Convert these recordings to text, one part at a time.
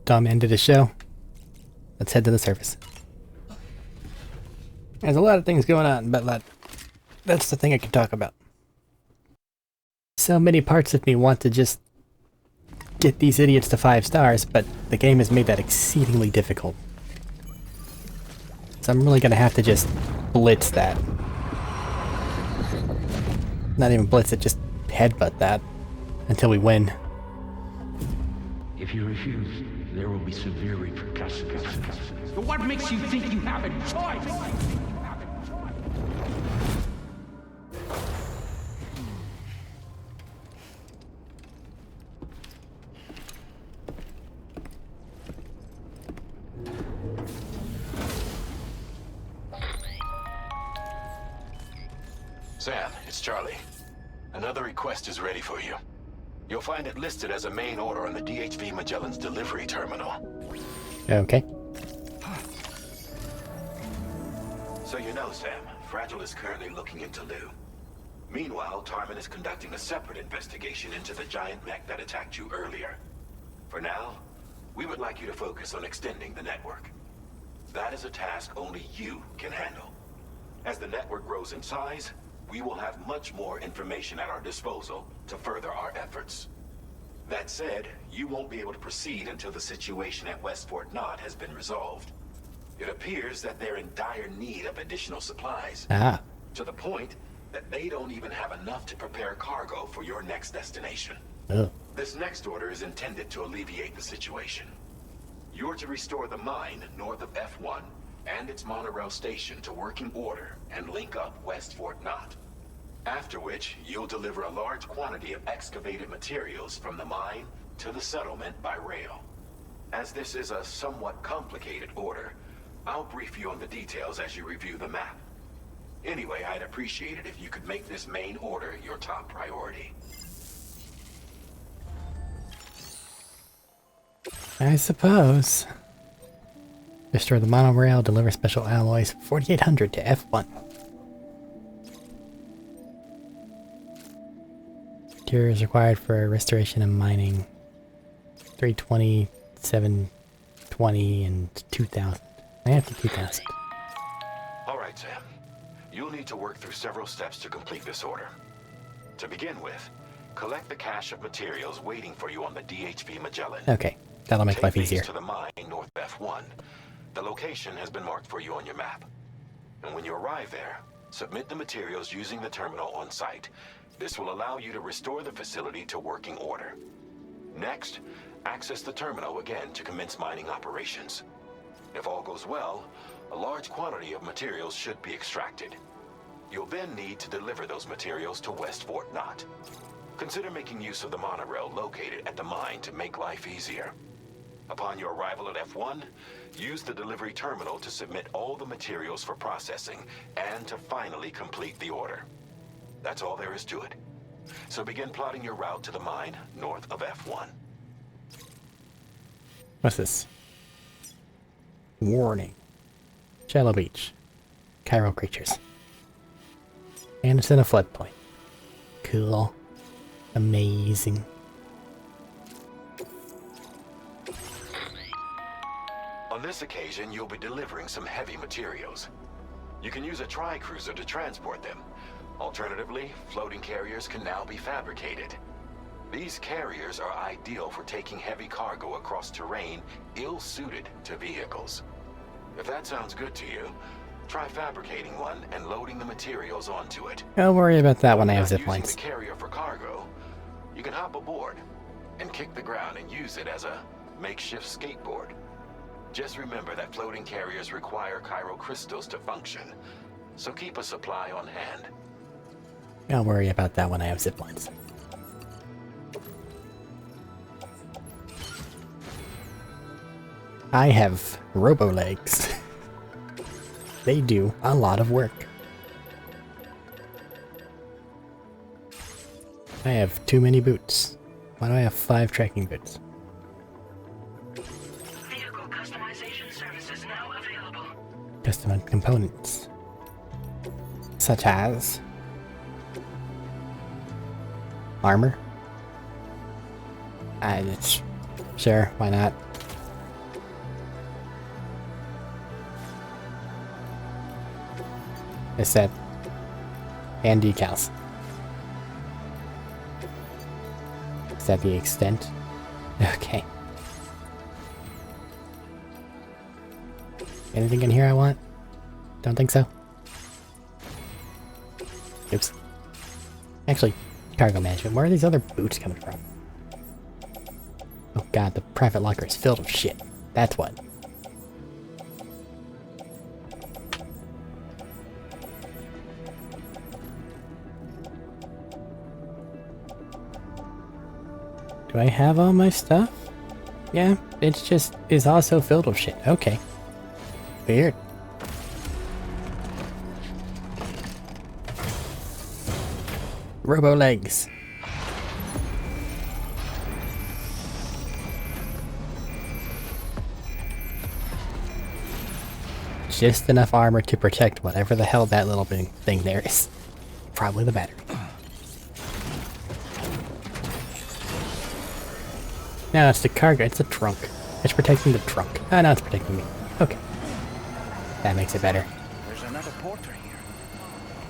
dumb end of the show. Let's head to the surface. There's a lot of things going on, but that's the thing I can talk about. So many parts of me want to just get these idiots to 5 stars, but the game has made that exceedingly difficult. So I'm really gonna have to just blitz that. Not even blitz it, just headbutt that until we win. If you refuse, there will be severe repercussions. But what makes you think you have a choice? Sam, it's Charlie. Another request is ready for you. You'll find it listed as a main order on the DHV Magellan's delivery terminal. Okay. So you know, Sam, Fragile is currently looking into Lou. Meanwhile, Tarman is conducting a separate investigation into the giant mech that attacked you earlier. For now, we would like you to focus on extending the network. That is a task only you can handle. As the network grows in size, we will have much more information at our disposal to further our efforts. That said, you won't be able to proceed until the situation at West Fort Knott has been resolved. It appears that they're in dire need of additional supplies. To the point that they don't even have enough to prepare cargo for your next destination. This next order is intended to alleviate the situation. You're to restore the mine north of F1 and its monorail station to working order and link up West Fort Knott. After which, you'll deliver a large quantity of excavated materials from the mine to the settlement by rail. As this is a somewhat complicated order, I'll brief you on the details as you review the map. Anyway, I'd appreciate it if you could make this main order your top priority. I suppose. Restore the monorail, deliver special alloys, 4800 to F1. Materials required for restoration and mining. 320, 720, and 2000. I have to 2000. Alright, Sam. You'll need to work through several steps to complete this order. To begin with, collect the cache of materials waiting for you on the DHV Magellan. Okay, that'll make life easier. Take these to the mine north F1. The location has been marked for you on your map. And when you arrive there, submit the materials using the terminal on site. This will allow you to restore the facility to working order. Next, access the terminal again to commence mining operations. If all goes well, a large quantity of materials should be extracted. You'll then need to deliver those materials to West Fort Knott. Consider making use of the monorail located at the mine to make life easier. Upon your arrival at F1, use the delivery terminal to submit all the materials for processing and to finally complete the order. That's all there is to it. So begin plotting your route to the mine north of F1. What's this? Warning. Shallow beach. Chiral creatures. And it's in a floodplain. Cool. Amazing. On this occasion, you'll be delivering some heavy materials. You can use a tri-cruiser to transport them. Alternatively, floating carriers can now be fabricated. These carriers are ideal for taking heavy cargo across terrain ill-suited to vehicles. If that sounds good to you, try fabricating one and loading the materials onto it. Don't worry about that when I have zip Using lines. the carrier for cargo, you can hop aboard and kick the ground and use it as a makeshift skateboard. Just remember that floating carriers require chiral crystals to function, so keep a supply on hand. Don't worry about that when I have zip lines. I have robo-legs. They do a lot of work. I have too many boots. Why do I have 5 tracking boots? Vehicle customization services now available. Custom components. Such as... armor? Sure, why not? Is that... and decals. Is that the extent? Okay. Anything in here I want? Don't think so. Oops. Actually, cargo management. Where are these other boots coming from? Oh god, the private locker is filled with shit. That's what. Do I have all my stuff? Yeah, it's just is also filled with shit. Okay. Weird. Robo legs. Just enough armor to protect whatever the hell that little thing there is. Probably the battery. No, it's the cargo. It's the trunk. It's protecting the trunk. Oh, no, it's protecting me. Okay. That makes it better. There's another porter here.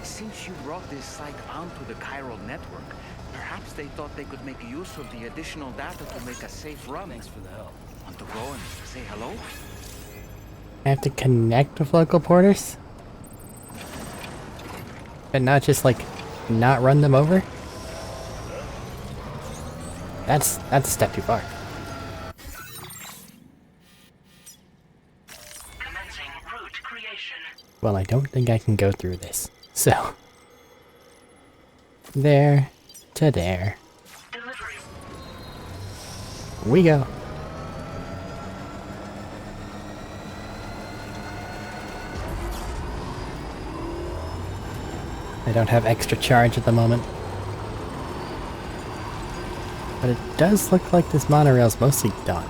Since you brought this site onto the chiral network, perhaps they thought they could make use of the additional data to make a safe run. Thanks for the help. Want to go and say hello? I have to connect with local porters? And not just, like, not run them over? That's a step too far. Commencing route creation. Well, I don't think I can go through this. So... there to there. Delivery. We go. I don't have extra charge at the moment. But it does look like this monorail's mostly done.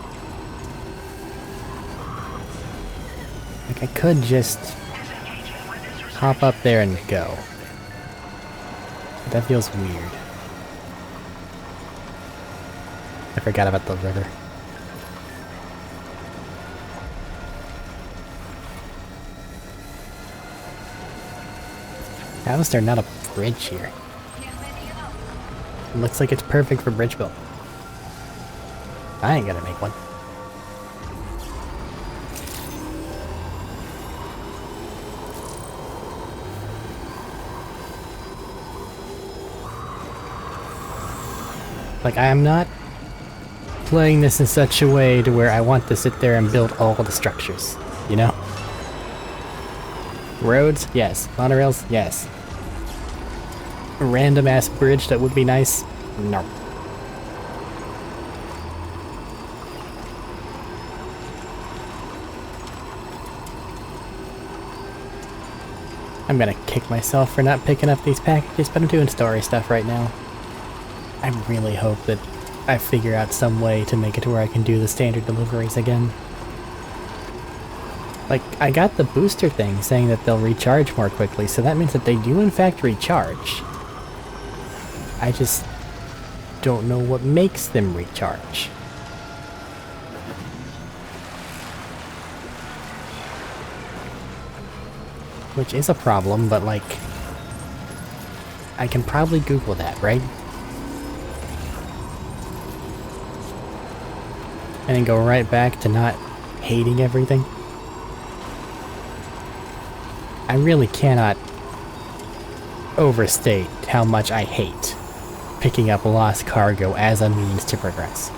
Like I could just hop up there and go. But that feels weird. I forgot about the river. How is there not a bridge here? It looks like it's perfect for bridge build. I ain't gonna make one. Like, I am not playing this in such a way to where I want to sit there and build all the structures, you know? Roads? Yes. Monorails? Yes. A random ass bridge that would be nice? No. I'm gonna kick myself for not picking up these packages, but I'm doing story stuff right now. I really hope that I figure out some way to make it to where I can do the standard deliveries again. Like, I got the booster thing saying that they'll recharge more quickly, so that means that they do in fact recharge. I just don't know what makes them recharge. Which is a problem, but like, I can probably Google that, right? And then go right back to not hating everything. I really cannot overstate how much I hate picking up lost cargo as a means to progress.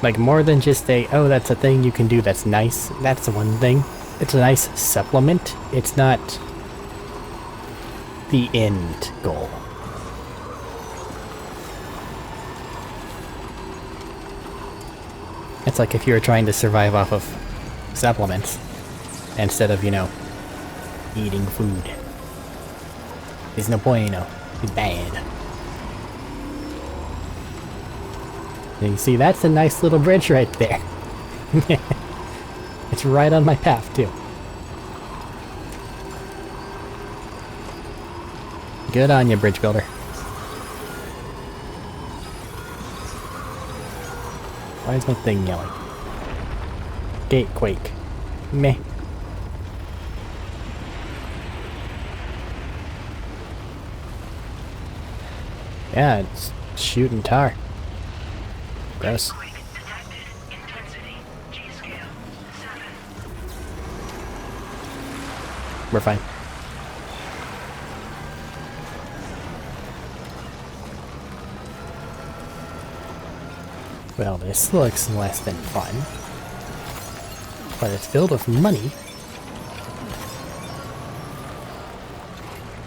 Like, more than just a, oh, that's a thing you can do that's nice. That's one thing. It's a nice supplement. It's not the end goal. It's like if you were trying to survive off of supplements instead of, you know, eating food. There's no bueno. It's bad. And you see, that's a nice little bridge right there. It's right on my path, too. Good on you, bridge builder. Why is my thing yelling? Gatequake. Meh. Yeah, it's shooting tar. Gross. Earthquake detected. Intensity. G-scale. 7. We're fine. Well, this looks less than fun. But it's filled with money.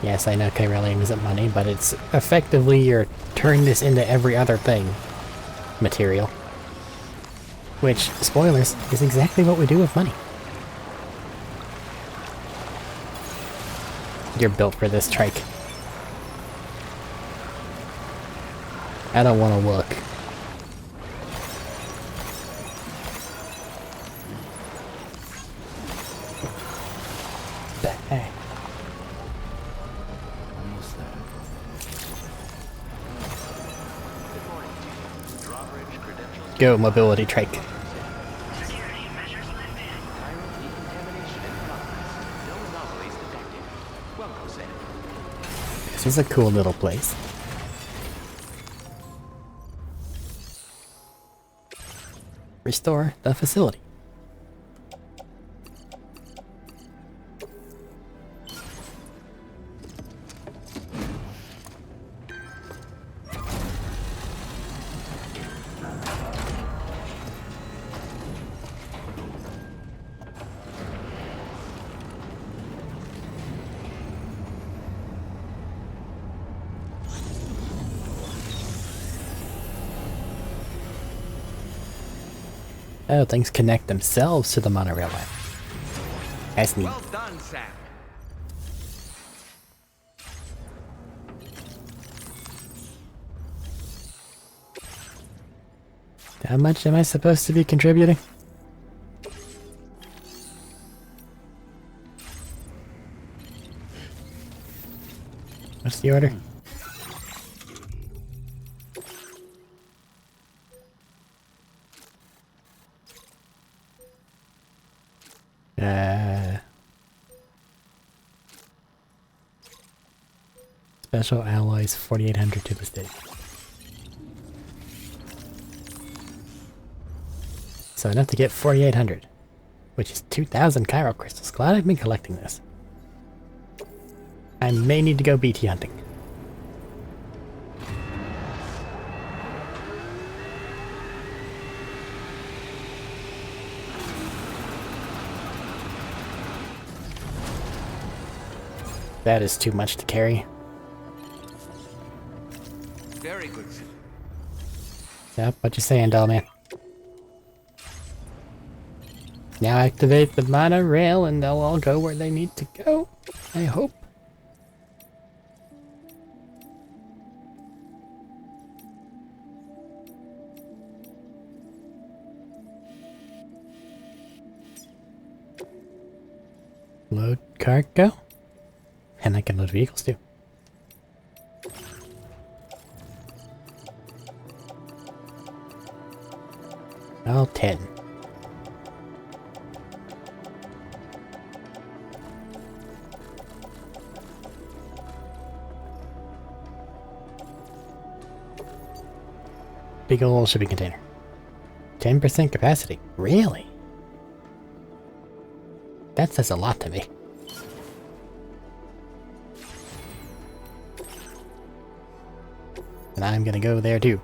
Yes, I know Kyrellium isn't money, but it's effectively you're turning this into every other thing material. Which, spoilers, is exactly what we do with money. You're built for this, trike. I don't want to look. Hey. Almost there. Go, mobility trike. Security measures lifted. Chiral decontamination in progress. No anomalies detected. Welcome, Sam. This is a cool little place. Restore the facility. Oh, things connect themselves to the monorail line. That's neat. Well done, Sam. How much am I supposed to be contributing? What's the order? Special alloys 4,800 to the state. So enough to get 4,800, which is 2,000 chiral crystals. Glad I've been collecting this. I may need to go BT hunting. That is too much to carry. Very good, Sam. Yep, what you saying, doll man? Now activate the monorail and they'll all go where they need to go. I hope. Load cargo. And I can load vehicles too. All 10. Big ol' shipping container. 10% capacity. Really? That says a lot to me. And I'm gonna go there too.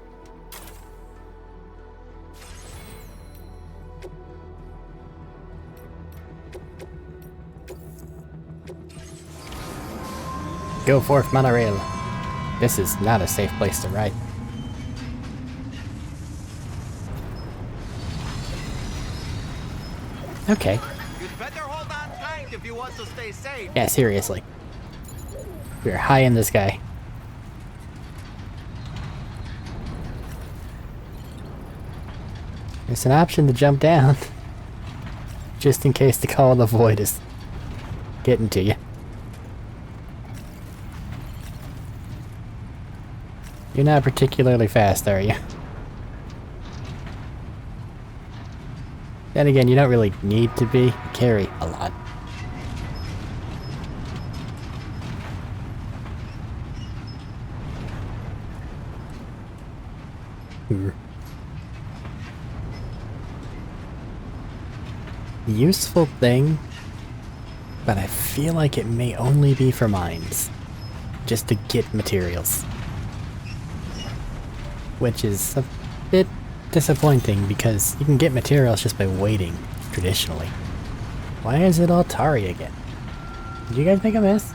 Go forth, monorail. This is not a safe place to ride. Okay. You'd better hold on tight if you want to stay safe. Yeah, seriously. We're high in the sky. There's an option to jump down. Just in case the call of the void is getting to you. You're not particularly fast, are you? Then again, you don't really need to be. You carry a lot. Useful thing, but I feel like it may only be for mines. Just to get materials. Which is a bit disappointing because you can get materials just by waiting, traditionally. Why is it all tarry again? Did you guys make a mess?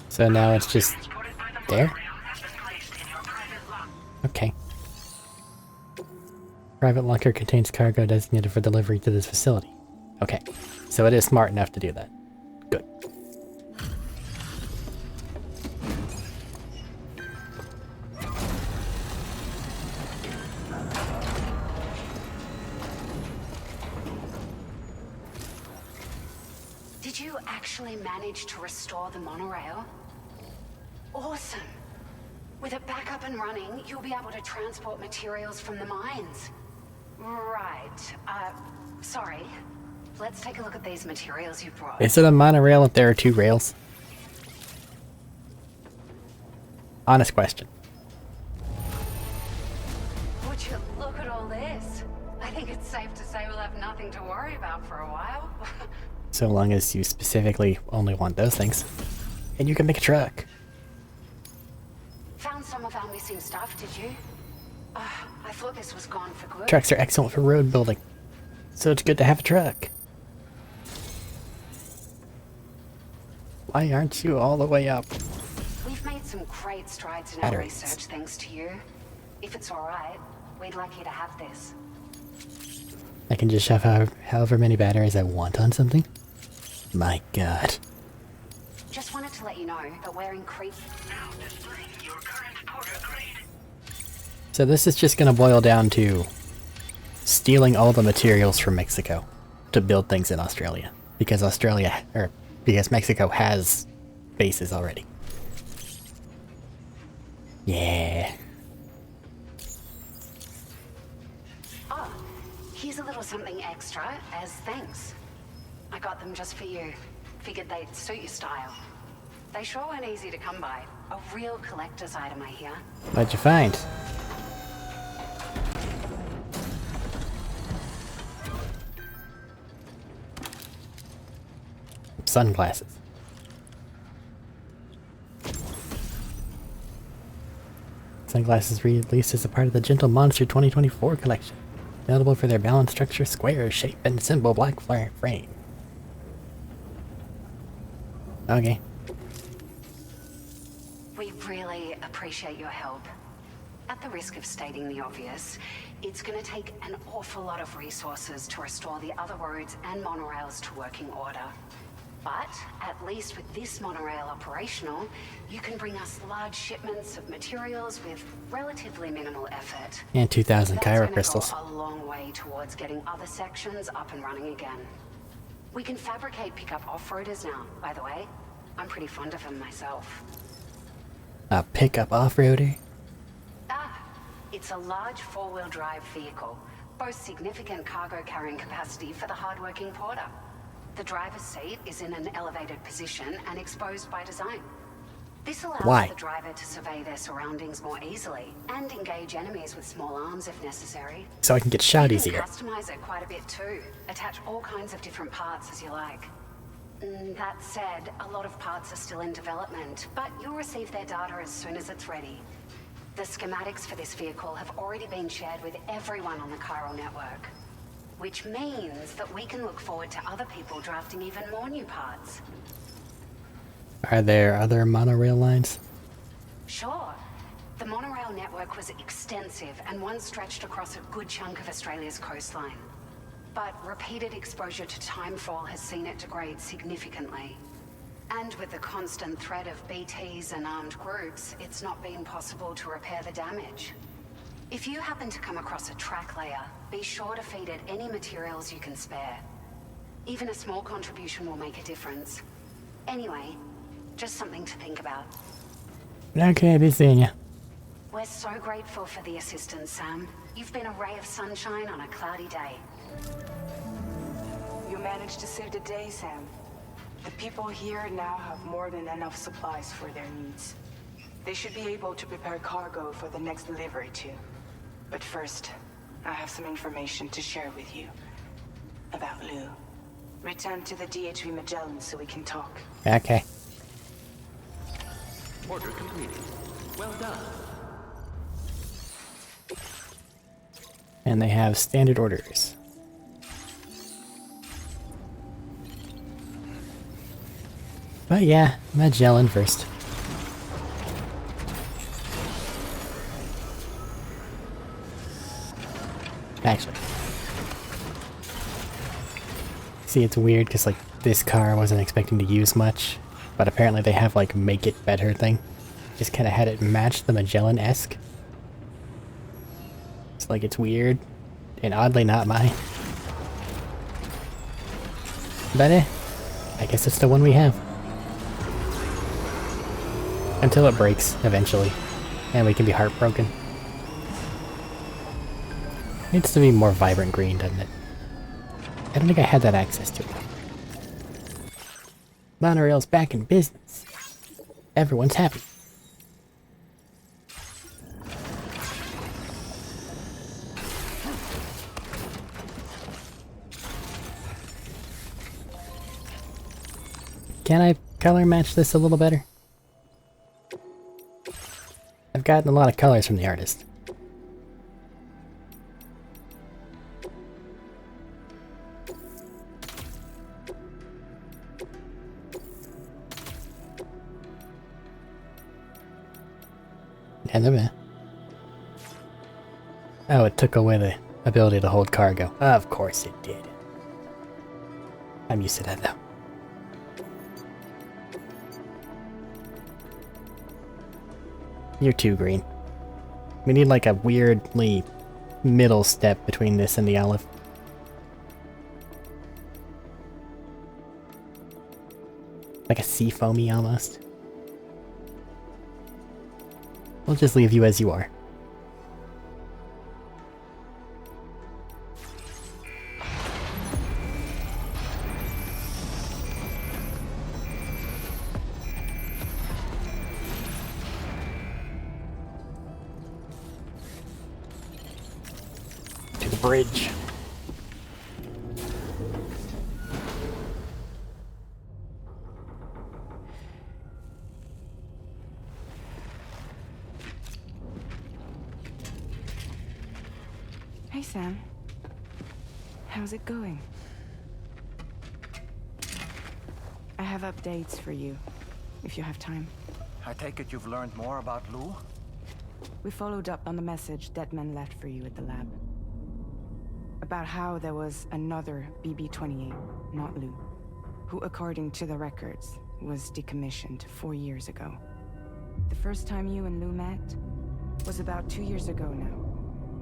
So now it's just there? Okay. Private locker contains cargo designated for delivery to this facility. Okay, so it is smart enough to do that. Good. Did you actually manage to restore the monorail? Awesome! With it back up and running, you'll be able to transport materials from the mines. Right. Sorry. Let's take a look at these materials you brought. Is it a monorail if there are two rails? Honest question. Would you look at all this? I think it's safe to say we'll have nothing to worry about for a while. So long as you specifically only want those things. And you can make a truck. Found some of our missing stuff, did you? I thought this was gone for good. Trucks are excellent for road building. So it's good to have a truck. Why aren't you all the way up? We've made some great strides in our research thanks to you. If it's alright, we'd like you to have this. I can just shove however many batteries I want on something? My god. Just wanted to let you know that we're increasing. Now displaying your current porter grade. So this is just gonna boil down to stealing all the materials from Mexico to build things in Australia. Because because Mexico has bases already. Yeah. Oh, here's a little something extra as thanks. I got them just for you. Figured they'd suit your style. They sure weren't easy to come by. A real collector's item, I hear. What'd you find? Sunglasses. Sunglasses released as a part of the Gentle Monster 2024 collection. Notable for their balanced structure, square shape, and simple black frame. Okay. We really appreciate your help. At the risk of stating the obvious, it's going to take an awful lot of resources to restore the other roads and monorails to working order. But, at least with this monorail operational, you can bring us large shipments of materials with relatively minimal effort. And 2,000 That's Kyra gonna crystals. go a long way towards getting other sections up and running again. We can fabricate pickup off-roaders now, by the way. I'm pretty fond of them myself. A pickup off-roader? It's a large four-wheel drive vehicle, boasts significant cargo carrying capacity for the hard-working porter. The driver's seat is in an elevated position and exposed by design. This allows the driver to survey their surroundings more easily and engage enemies with small arms if necessary. So I can get shot easier. You can customize it quite a bit too. Attach all kinds of different parts as you like. That said, a lot of parts are still in development, but you'll receive their data as soon as it's ready. The schematics for this vehicle have already been shared with everyone on the chiral network. Which means that we can look forward to other people drafting even more new parts. Are there other monorail lines? Sure. The monorail network was extensive and once stretched across a good chunk of Australia's coastline. But repeated exposure to timefall has seen it degrade significantly. And with the constant threat of BTs and armed groups, it's not been possible to repair the damage. If you happen to come across a track layer, be sure to feed it any materials you can spare. Even a small contribution will make a difference. Anyway, just something to think about. Okay, be seeing ya. We're so grateful for the assistance, Sam. You've been a ray of sunshine on a cloudy day. You managed to save the day, Sam. The people here now have more than enough supplies for their needs. They should be able to prepare cargo for the next delivery too. But first, I have some information to share with you. About Lou. Return to the DHV Magellan so we can talk. Okay. Order completed. Well done. And they have standard orders. But yeah, Magellan first. Actually. See, it's weird because, like, this car I wasn't expecting to use much, but apparently they have, like, make it better thing. Just kind of had it match the Magellan-esque. It's like, it's weird, and oddly not mine. But I guess it's the one we have. Until it breaks, eventually, and we can be heartbroken. Needs to be more vibrant green, doesn't it? I don't think I had that access to it. Monorail's back in business. Everyone's happy. Can I color match this a little better? I've gotten a lot of colors from the artist. Oh, it took away the ability to hold cargo. Of course it did. I'm used to that though. You're too green. We need like a weirdly middle step between this and the olive. Like a sea foamy almost. We'll just leave you as you are. To the bridge. Hey, Sam. How's it going? I have updates for you, if you have time. I take it you've learned more about Lou? We followed up on the message Deadman left for you at the lab. About how there was another BB-28, not Lou, who, according to the records, was decommissioned 4 years ago. The first time you and Lou met was about 2 years ago now,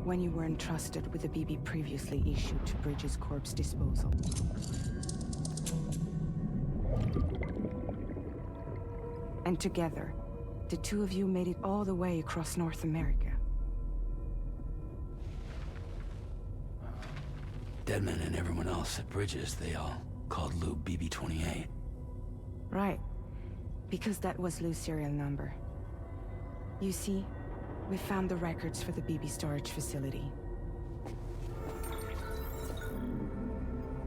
when you were entrusted with the BB previously issued to Bridges Corp's disposal. And together, the two of you made it all the way across North America. Deadman and everyone else at Bridges, they all called Lou BB-28. Right, because that was Lou's serial number. You see, we found the records for the BB storage facility.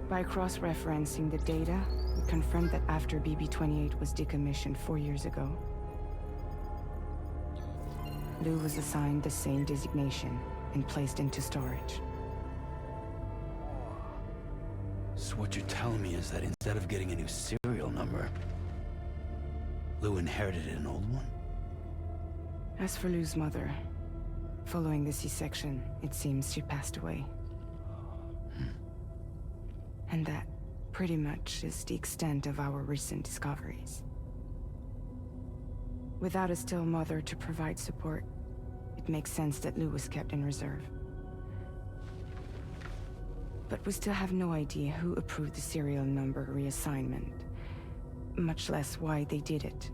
By cross-referencing the data, we confirmed that after BB-28 was decommissioned 4 years ago, Lou was assigned the same designation and placed into storage. So what you're telling me is that instead of getting a new serial number, Lou inherited an old one? As for Lou's mother, following the C-section, it seems she passed away. And that, pretty much, is the extent of our recent discoveries. Without a still mother to provide support, it makes sense that Lou was kept in reserve. But we still have no idea who approved the serial number reassignment. much less why they did it.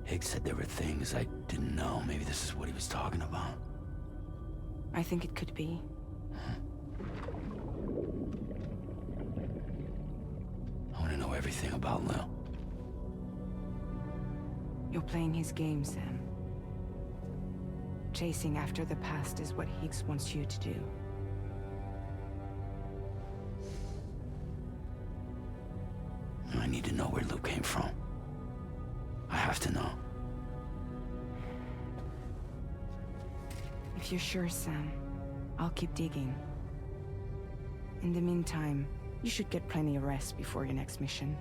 Higgs said there were things I didn't know. Maybe this is what he was talking about. I think it could be. I want to know everything about Lil. You're playing his game, Sam. Chasing after the past is what Higgs wants you to do. I need to know where Lou came from. I have to know. If you're sure, Sam, I'll keep digging. In the meantime, you should get plenty of rest before your next mission.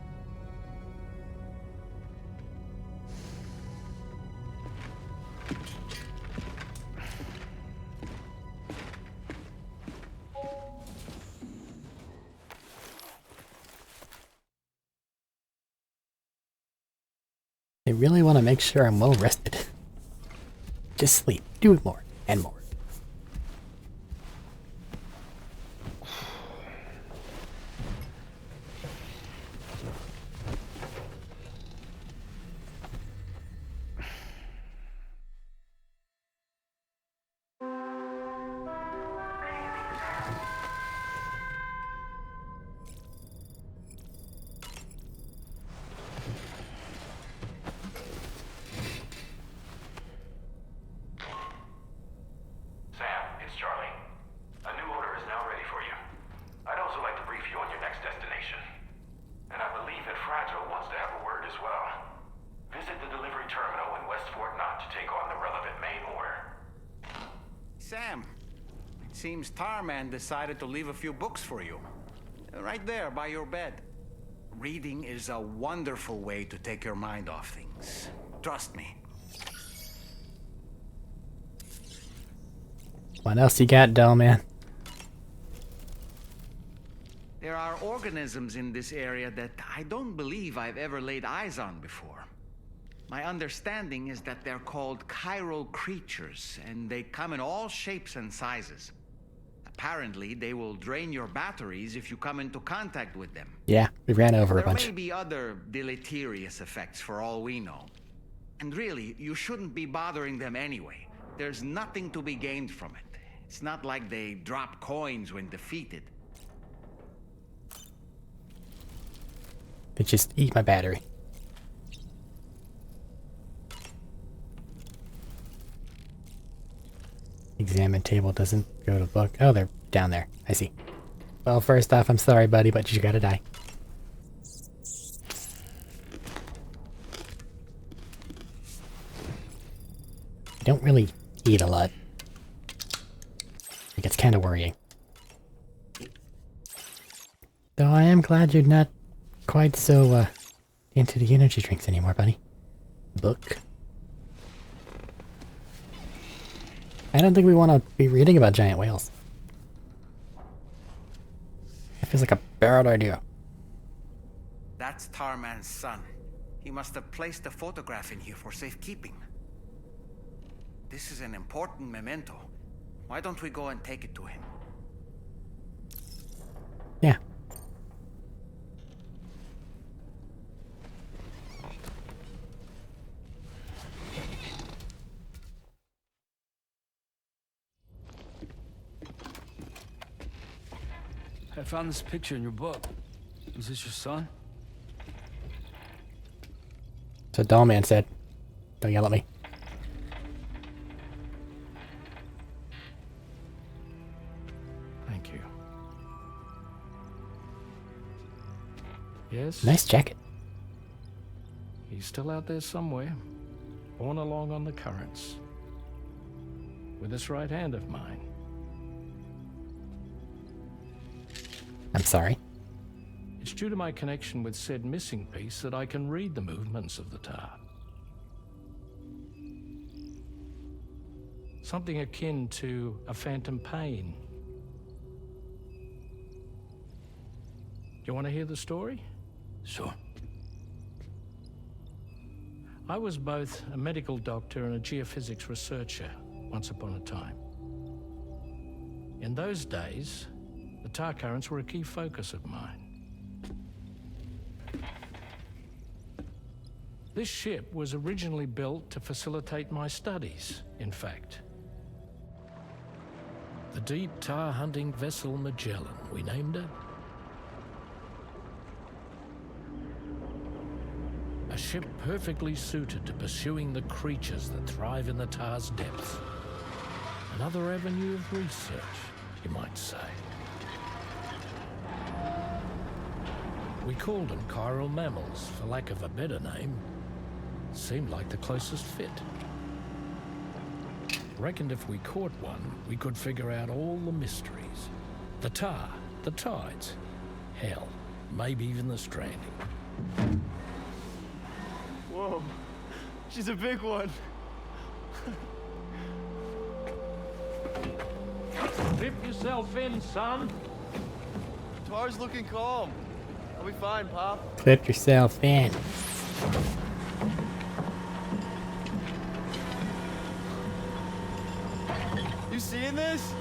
I really want to make sure I'm well rested. Just sleep. Do it more and more. Sam, it seems Tarman decided to leave a few books for you. Right there by your bed. Reading is a wonderful way to take your mind off things. Trust me. What else you got, dull man? There are organisms in this area that I don't believe I've ever laid eyes on before. My understanding is that they're called chiral creatures, and they come in all shapes and sizes. Apparently, they will drain your batteries if you come into contact with them. Yeah, we ran over a bunch. There may be other deleterious effects for all we know. And really, you shouldn't be bothering them anyway. There's nothing to be gained from it. It's not like they drop coins when defeated. They just eat my battery. Examine table doesn't go to book. Oh, they're down there. I see. Well, first off, I'm sorry, buddy, but you gotta die. You don't really eat a lot. It gets kind of worrying. Though I am glad you're not quite so, into the energy drinks anymore, buddy. Book. I don't think we want to be reading about giant whales. It feels like a bad idea. That's Tarman's son. He must have placed a photograph in here for safekeeping. This is an important memento. Why don't we go and take it to him? Yeah. I found this picture in your book. Is this your son? So Dollman said, don't yell at me. Thank you. Yes? Nice jacket. He's still out there somewhere, borne along on the currents. With this right hand of mine. I'm sorry. It's due to my connection with said missing piece that I can read the movements of the tar. Something akin to a phantom pain. You want to hear the story? Sure. I was both a medical doctor and a geophysics researcher once upon a time. In those days, the tar currents were a key focus of mine. This ship was originally built to facilitate my studies, in fact. The deep tar hunting vessel Magellan, we named it. A ship perfectly suited to pursuing the creatures that thrive in the tar's depths. Another avenue of research, you might say. We called them chiral mammals, for lack of a better name. Seemed like the closest fit. Reckoned if we caught one, we could figure out all the mysteries. The tar, the tides, hell, maybe even the stranding. Whoa, she's a big one. Dip yourself in, son. Tar's looking calm. I'll be fine, Pop. Clip yourself in. You seeing this?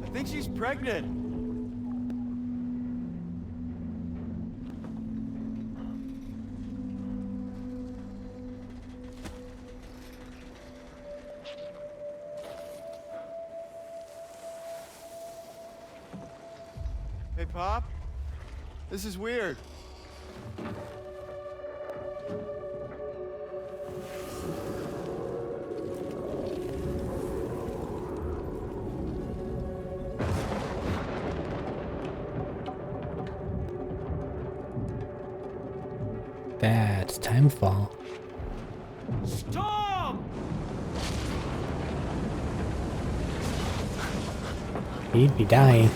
I think she's pregnant. Hey, Pop. This is weird. That's timefall. Storm! He'd be dying.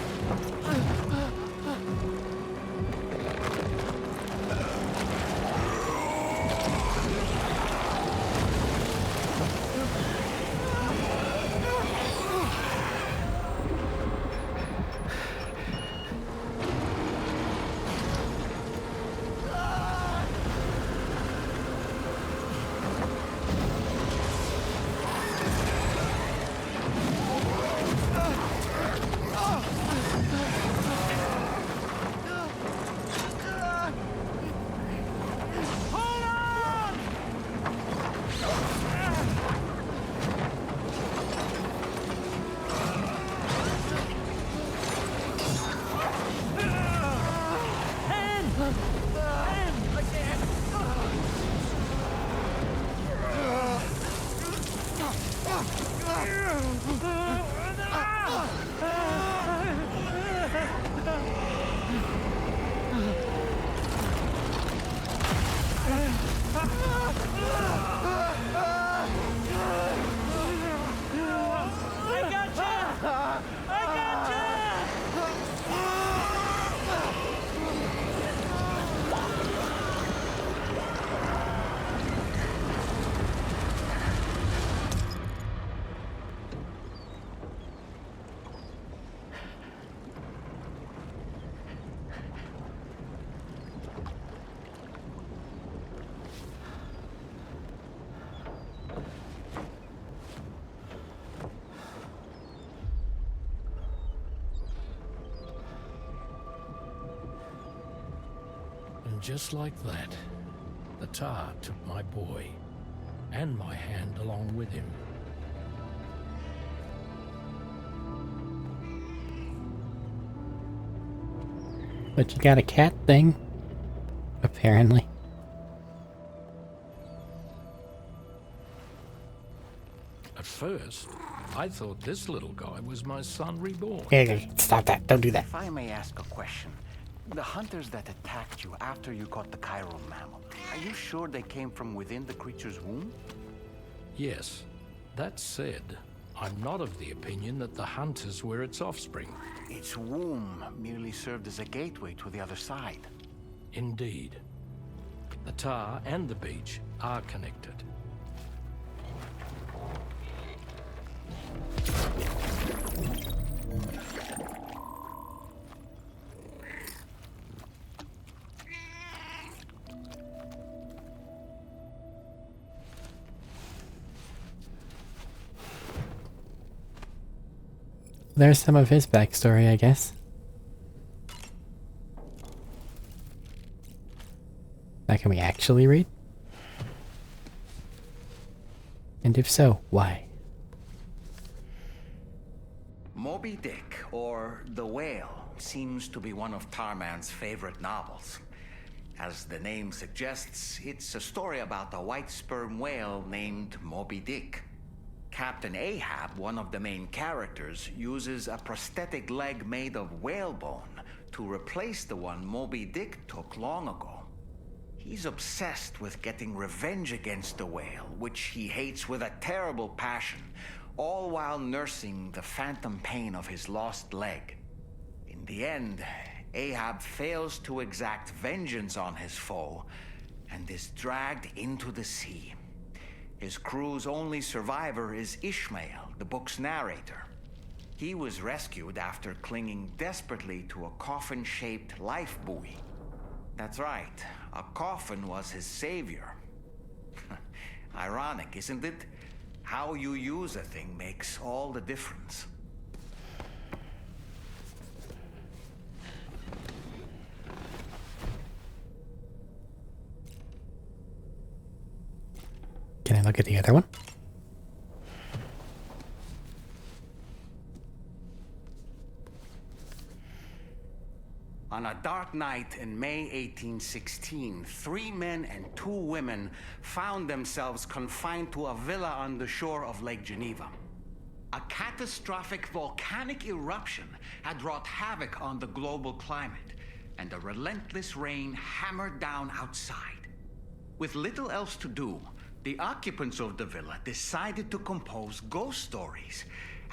And just like that, the tar took my boy, and my hand along with him. But you got a cat thing, apparently. At first, I thought this little guy was my son reborn. Hey, stop that. Don't do that. If I may ask a question, the hunters that attacked you after you caught the chiral mammal, are you sure they came from within the creature's womb? Yes. That said, I'm not of the opinion that the hunters were its offspring. Its womb merely served as a gateway to the other side. Indeed. The tar and the beach are connected. There's some of his backstory, I guess. That can we actually read? And if so, why? Moby Dick, or The Whale, seems to be one of Tarman's favorite novels. As the name suggests, it's a story about a white sperm whale named Moby Dick. Captain Ahab, one of the main characters, uses a prosthetic leg made of whalebone to replace the one Moby Dick took long ago. He's obsessed with getting revenge against the whale, which he hates with a terrible passion, all while nursing the phantom pain of his lost leg. In the end, Ahab fails to exact vengeance on his foe and is dragged into the sea. His crew's only survivor is Ishmael, the book's narrator. He was rescued after clinging desperately to a coffin-shaped life buoy. That's right, a coffin was his savior. Ironic, isn't it? How you use a thing makes all the difference. Can I look at the other one? On a dark night in May 1816, 3 men and 2 women found themselves confined to a villa on the shore of Lake Geneva. A catastrophic volcanic eruption had wrought havoc on the global climate, and a relentless rain hammered down outside. With little else to do, the occupants of the villa decided to compose ghost stories.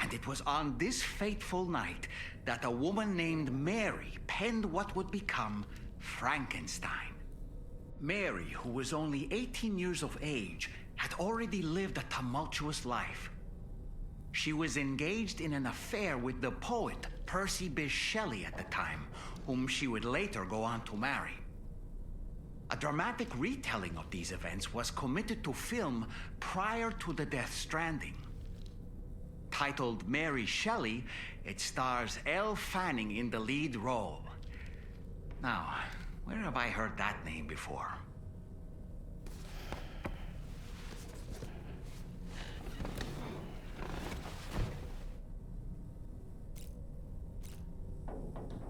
And it was on this fateful night that a woman named Mary penned what would become Frankenstein. Mary, who was only 18 years of age, had already lived a tumultuous life. She was engaged in an affair with the poet Percy Bysshe Shelley at the time, whom she would later go on to marry. A dramatic retelling of these events was committed to film prior to the death Stranding. Titled Mary Shelley, it stars Elle Fanning in the lead role. Now, where have I heard that name before?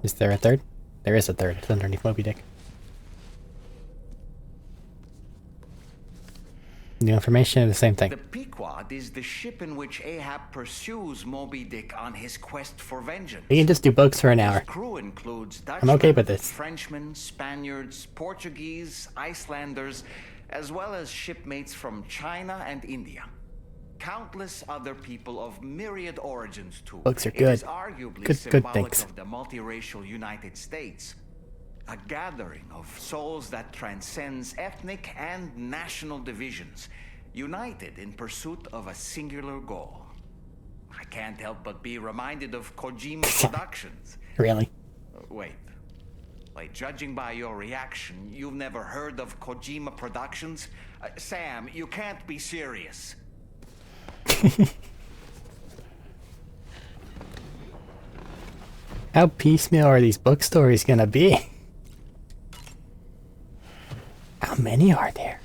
Is there a third? There is a third. It's underneath Moby Dick. New information, the same thing. The Pequod is the ship in which Ahab pursues Moby Dick on his quest for vengeance. We can just do books for an hour. His crew includes I'm okay with this. Frenchmen, Spaniards, Portuguese, Icelanders, as well as shipmates from China and India. Countless other people of myriad origins too. Books are It good. is arguably Good symbolic things. of the multiracial United States. A gathering of souls that transcends ethnic and national divisions, united in pursuit of a singular goal. I can't help but be reminded of Kojima Productions. Really? Wait, judging by your reaction, you've never heard of Kojima Productions? Sam, you can't be serious. How piecemeal are these book stories gonna be? How many are there?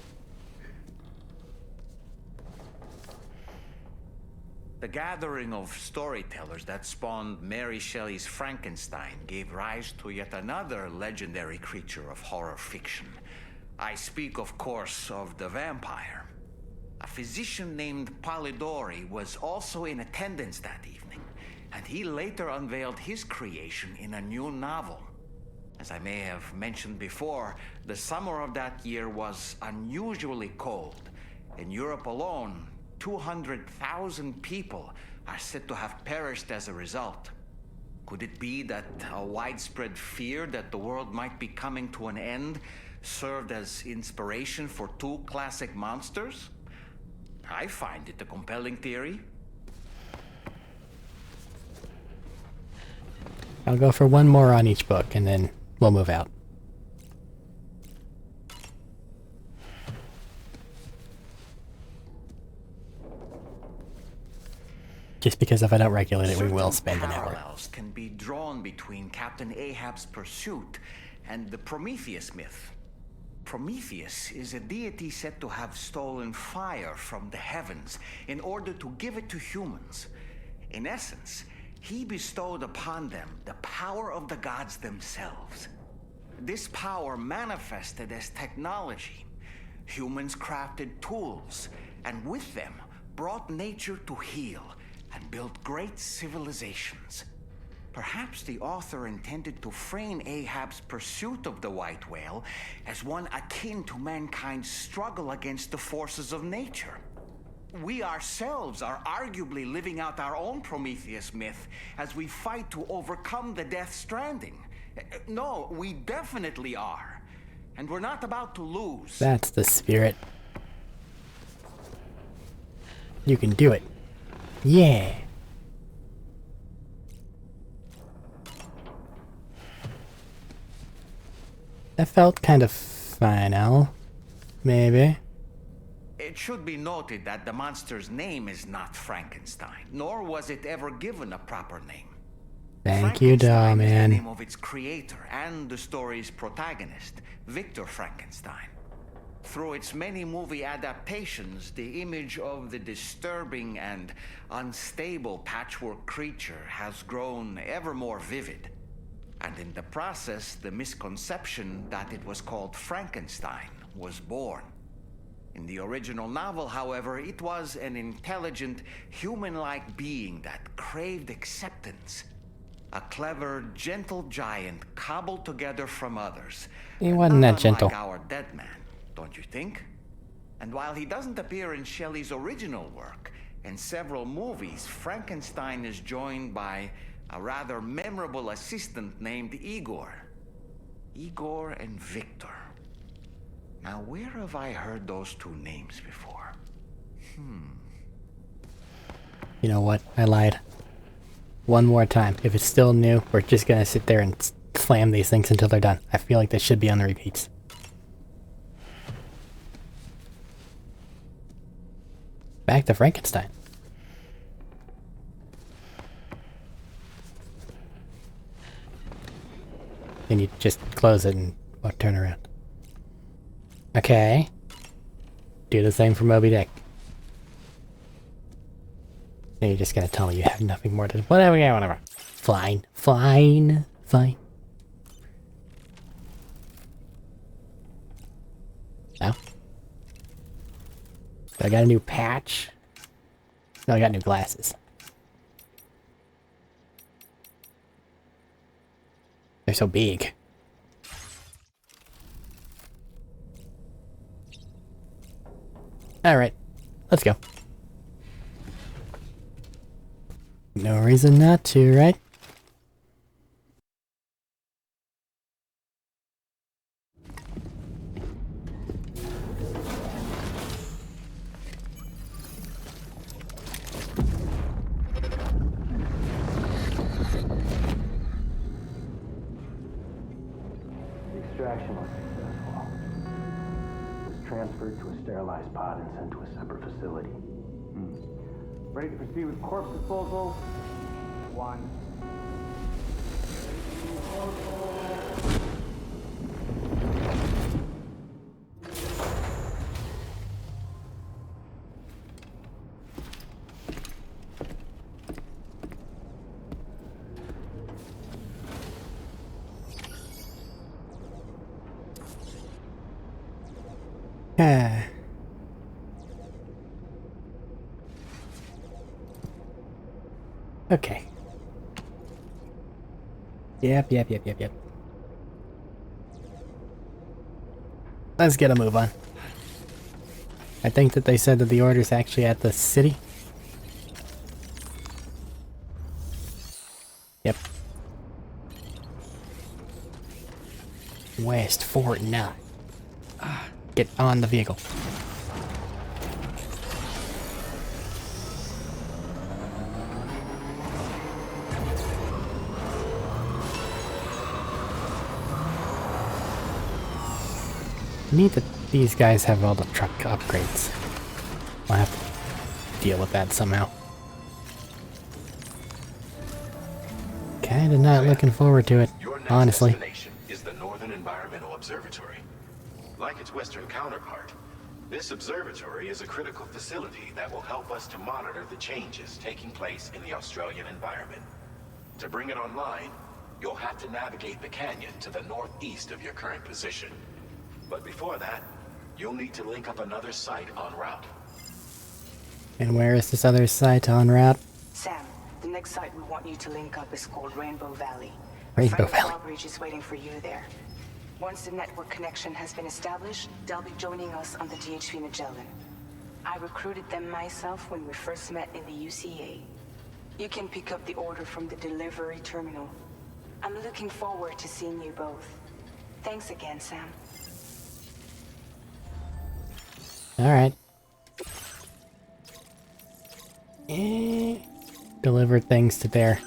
The gathering of storytellers that spawned Mary Shelley's Frankenstein gave rise to yet another legendary creature of horror fiction. I speak, of course, of the vampire. A physician named Polidori was also in attendance that evening, and he later unveiled his creation in a new novel. As I may have mentioned before, the summer of that year was unusually cold. In Europe alone, 200,000 people are said to have perished as a result. Could it be that a widespread fear that the world might be coming to an end served as inspiration for 2 classic monsters? I find it a compelling theory. I'll go for one more on each book and then we'll move out. Just because if I don't regulate it, we will Certain spend an hour. parallels can be drawn between Captain Ahab's pursuit and the Prometheus myth. Prometheus is a deity said to have stolen fire from the heavens in order to give it to humans. In essence, he bestowed upon them the power of the gods themselves. This power manifested as technology. Humans crafted tools, and with them brought nature to heal and built great civilizations. Perhaps the author intended to frame Ahab's pursuit of the white whale as one akin to mankind's struggle against the forces of nature. We ourselves are arguably living out our own Prometheus myth as we fight to overcome the Death Stranding. No, we definitely are. And we're not about to lose. That's the spirit. You can do it. Yeah. That felt kind of final. Maybe. It should be noted that the monster's name is not Frankenstein, nor was it ever given a proper name. Thank you, Frankenstein is the man. name of its creator and the story's protagonist, Victor Frankenstein. Through its many movie adaptations, the image of the disturbing and unstable patchwork creature has grown ever more vivid. And in the process, the misconception that it was called Frankenstein was born. In the original novel, however, it was an intelligent, human-like being that craved acceptance. A clever, gentle giant cobbled together from others. He wasn't that gentle. Unlike our dead man, don't you think? And while he doesn't appear in Shelley's original work, in several movies, Frankenstein is joined by a rather memorable assistant named Igor. Igor and Victor. Now, where have I heard those two names before? You know what? I lied. One more time. If it's still new, we're just gonna sit there and slam these things until they're done. I feel like they should be on the repeats. Back to Frankenstein. Then you just close it and turn around. Okay. Do the same for Moby Dick. And you're just gonna tell me you have nothing more to... Whatever, yeah, whatever. Fine. Fine. Fine. No? I got a new patch. No, I got new glasses. They're so big. Alright, let's go. No reason not to, right? Extraction was successful. It was transferred to a sterilized pod and sent to a separate facility. Ready to proceed with corpse disposal? 1. Okay. Yep. Let's get a move on. I think that they said that the order's actually at the city. Yep. West Fort Knott. Get on the vehicle. Neat that these guys have all the truck upgrades. I'll have to deal with that somehow. Kinda not looking forward to it, Your next honestly. destination is the Northern Environmental Observatory. Like its Western counterpart, this observatory is a critical facility that will help us to monitor the changes taking place in the Australian environment. To bring it online, you'll have to navigate the canyon to the northeast of your current position. But before that, you'll need to link up another site en route. And where is this other site en route? Sam, the next site we want you to link up is called Rainbow Valley. Rainbow Valley. Bridge is waiting for you there. Once the network connection has been established, they'll be joining us on the DHV Magellan. I recruited them myself when we first met in the UCA. You can pick up the order from the delivery terminal. I'm looking forward to seeing you both. Thanks again, Sam. Alright. Deliver things to there.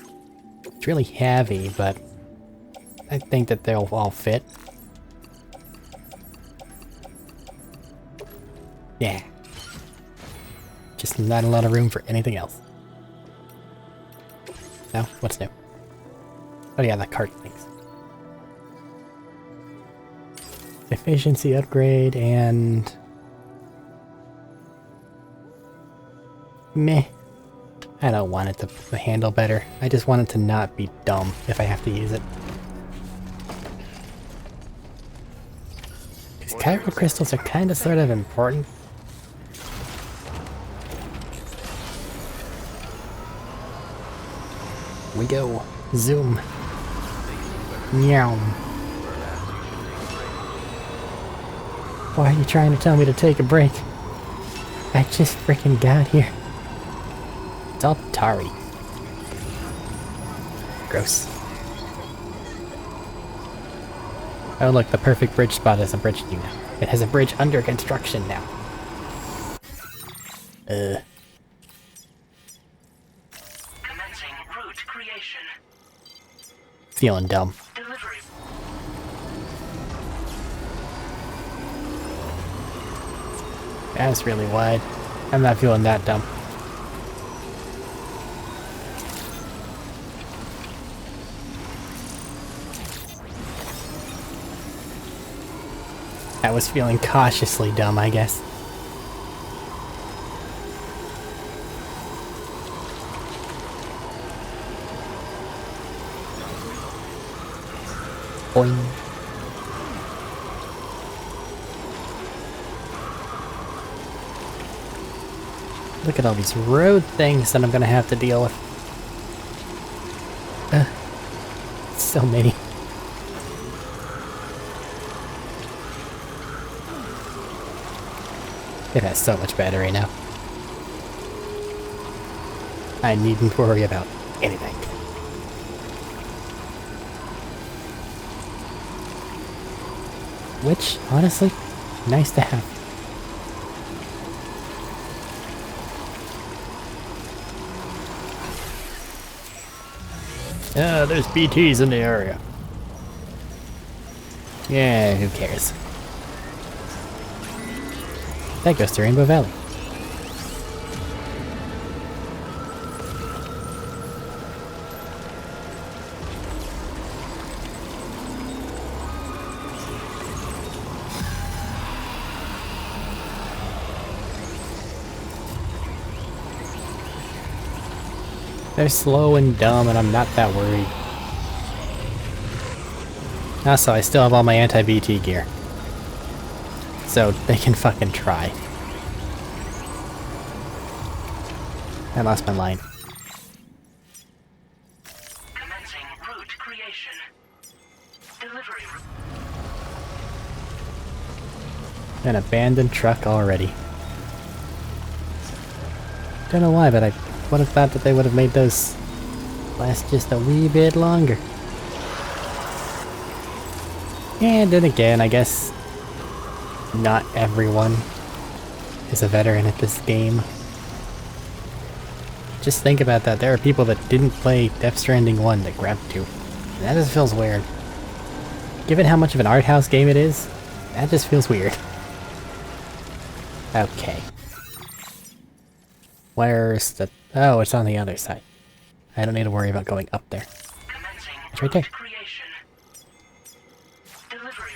It's really heavy, but I think that they'll all fit. Yeah. Just not a lot of room for anything else. No? What's new? Oh yeah, the cart things. Efficiency upgrade and... meh. I don't want it to handle better. I just want it to not be dumb if I have to use it. Because chiral crystals are kind of sort of important. We go. Zoom. Meow. Why are you trying to tell me to take a break? I just freaking got here. It's all tarry. Gross. Oh look, the perfect bridge spot has a bridge now. It has a bridge under construction now. Commencing route creation. Feeling dumb. Delivery. That's really wide. I'm not feeling that dumb. I was feeling cautiously dumb, I guess. Boing. Look at all these road things that I'm gonna have to deal with. So many. It has so much battery now. I needn't worry about anything. Which, honestly, nice to have. Ah, there's BTs in the area. Yeah, who cares? That goes to Rainbow Valley. They're slow and dumb, and I'm not that worried. Also, I still have all my anti-BT gear. So they can fucking try. I lost my line. Commencing route creation. Delivery. An abandoned truck already. Don't know why, but I would have thought that they would have made those last just a wee bit longer. And then again, I guess not everyone is a veteran at this game. Just think about that. There are people that didn't play Death Stranding 1 that grabbed to. And that just feels weird. Given how much of an art house game it is, that just feels weird. Okay. Where's the... oh, it's on the other side. I don't need to worry about going up there. Commencing It's right there. Creation. Delivery.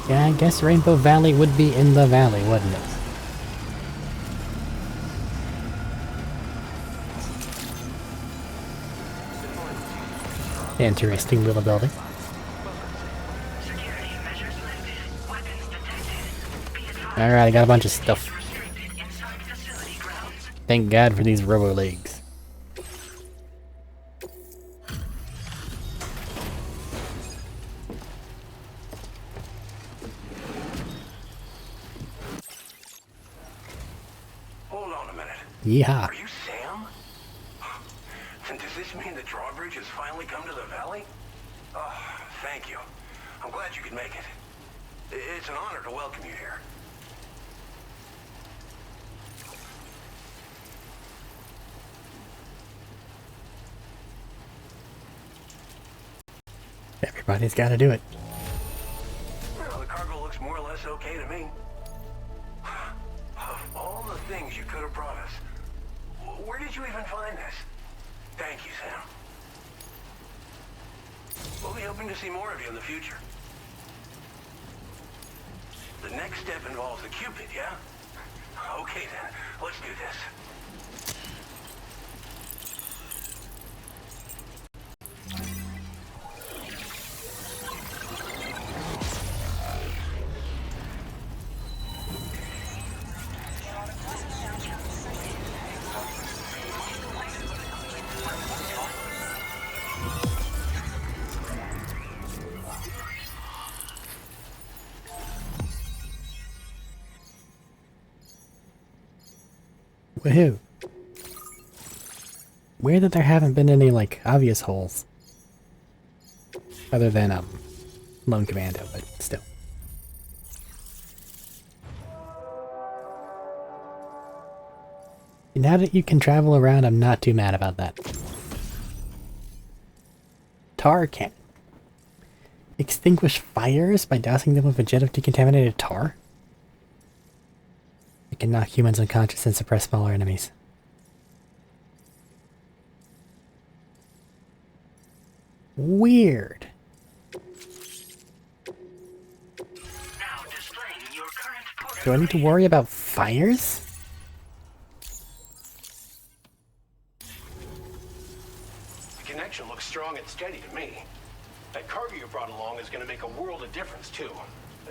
Yeah, I guess Rainbow Valley would be in the valley, wouldn't it? Interesting little building. Security measures lifted. Weapons detected. Be advised. Alright, I got a bunch of stuff. Restricted inside facility grounds. Thank God for these robo legs. Hold on a minute. Yeehaw. Are you Sam? And does this mean the drawbridge has finally come to the valley? Oh, thank you. I'm glad you could make it. It's an honor to welcome you here. Everybody's got to do it. Well, the cargo looks more or less okay to me. Of all the things you could have brought us, where did you even find this? Thank you, Sam. We'll be hoping to see more of you in the future. The next step involves the Cupid, yeah? Okay then, let's do this. Woohoo. Weird that there haven't been any, like, obvious holes. Other than, Lone Commando, but still. Now that you can travel around, I'm not too mad about that. Tar cannon. Extinguish fires by dousing them with a jet of decontaminated tar? It can knock humans unconscious and suppress smaller enemies. Weird. Now displaying your current port. Do I need to worry about fires? The connection looks strong and steady to me. That cargo you brought along is going to make a world of difference, too.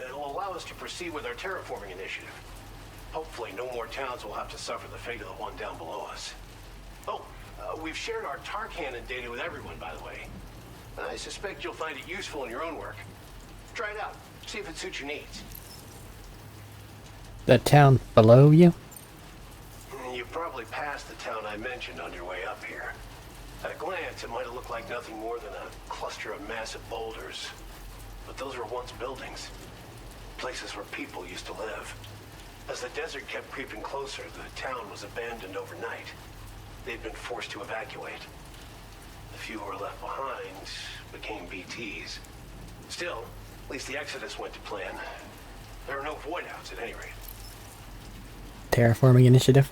It'll allow us to proceed with our terraforming initiative. Hopefully, no more towns will have to suffer the fate of the one down below us. Oh, we've shared our tar cannon data with everyone, by the way. I suspect you'll find it useful in your own work. Try it out. See if it suits your needs. The town below you? You've probably passed the town I mentioned on your way up here. At a glance, it might have looked like nothing more than a cluster of massive boulders. But those were once buildings. Places where people used to live. As the desert kept creeping closer, the town was abandoned overnight. They'd been forced to evacuate. The few who were left behind became BTs. Still, at least the exodus went to plan. There are no void-outs at any rate. Terraforming initiative?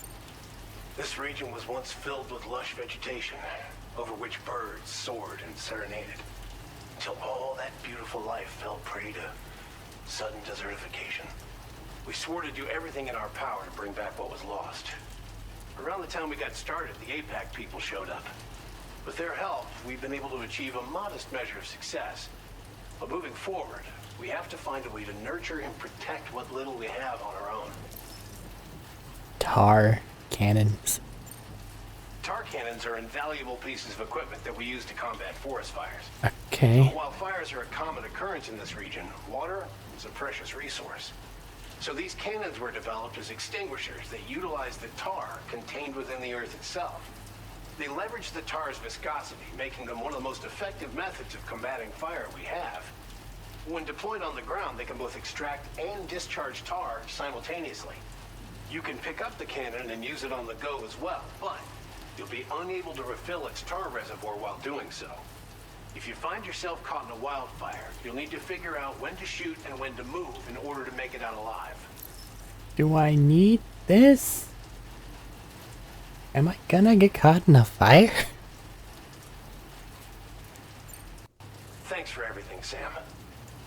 This region was once filled with lush vegetation, over which birds soared and serenaded, until all that beautiful life fell prey to sudden desertification. We swore to do everything in our power to bring back what was lost. Around the time we got started, the APAC people showed up. With their help, we've been able to achieve a modest measure of success. But moving forward, we have to find a way to nurture and protect what little we have on our own. Tar cannons. Tar cannons are invaluable pieces of equipment that we use to combat forest fires. Okay. While fires are a common occurrence in this region, water is a precious resource. So these cannons were developed as extinguishers that utilize the tar contained within the earth itself. They leverage the tar's viscosity, making them one of the most effective methods of combating fire we have. When deployed on the ground, they can both extract and discharge tar simultaneously. You can pick up the cannon and use it on the go as well, but you'll be unable to refill its tar reservoir while doing so. If you find yourself caught in a wildfire, you'll need to figure out when to shoot and when to move in order to make it out alive. Do I need this? Am I gonna get caught in a fire?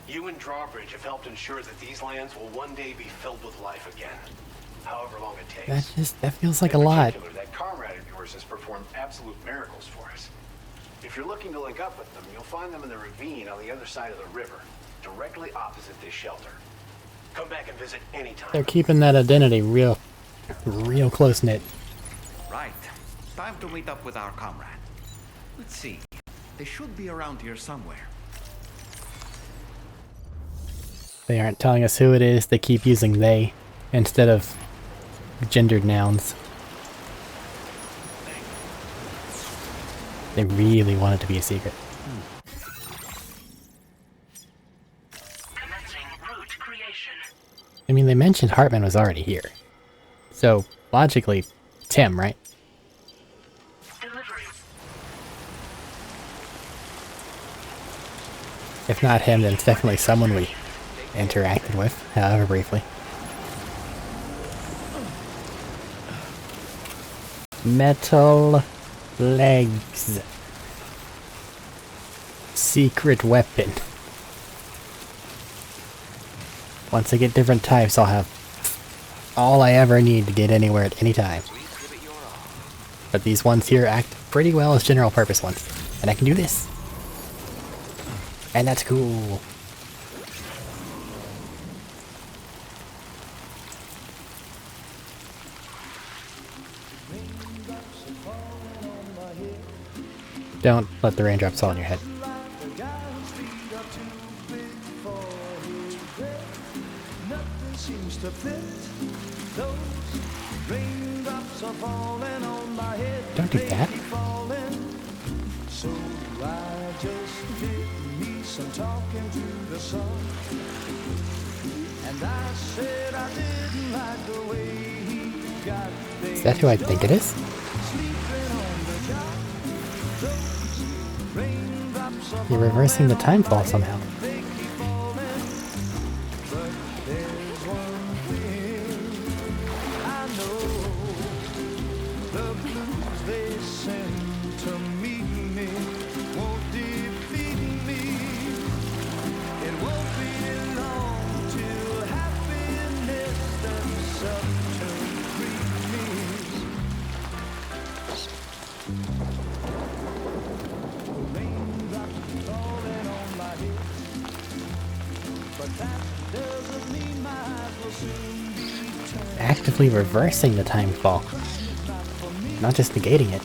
You and Drawbridge have helped ensure that these lands will one day be filled with life again. However long it takes. That feels like a lot. In particular, that comrade of yours has performed absolute miracles for us. If you're looking to link up with them, you'll find them in the ravine on the other side of the river, directly opposite this shelter. Come back and visit anytime. They're keeping that identity real close-knit. Right. Time to meet up with our comrade. Let's see. They should be around here somewhere. They aren't telling us who it is. They keep using they instead of gendered nouns. They really want it to be a secret. I mean, they mentioned Hartman was already here. So, logically, it's him, right? If not him, then it's definitely someone we interacted with, however briefly. Metal legs. Secret weapon. Once I get different types, I'll have all I ever need to get anywhere at any time. But these ones here act pretty well as general purpose ones. And I can do this. And that's cool. Don't let the raindrops fall on your head. Don't do that. Is that who I think it is? You're reversing the time fall somehow. Actively reversing the time fall, not just negating it.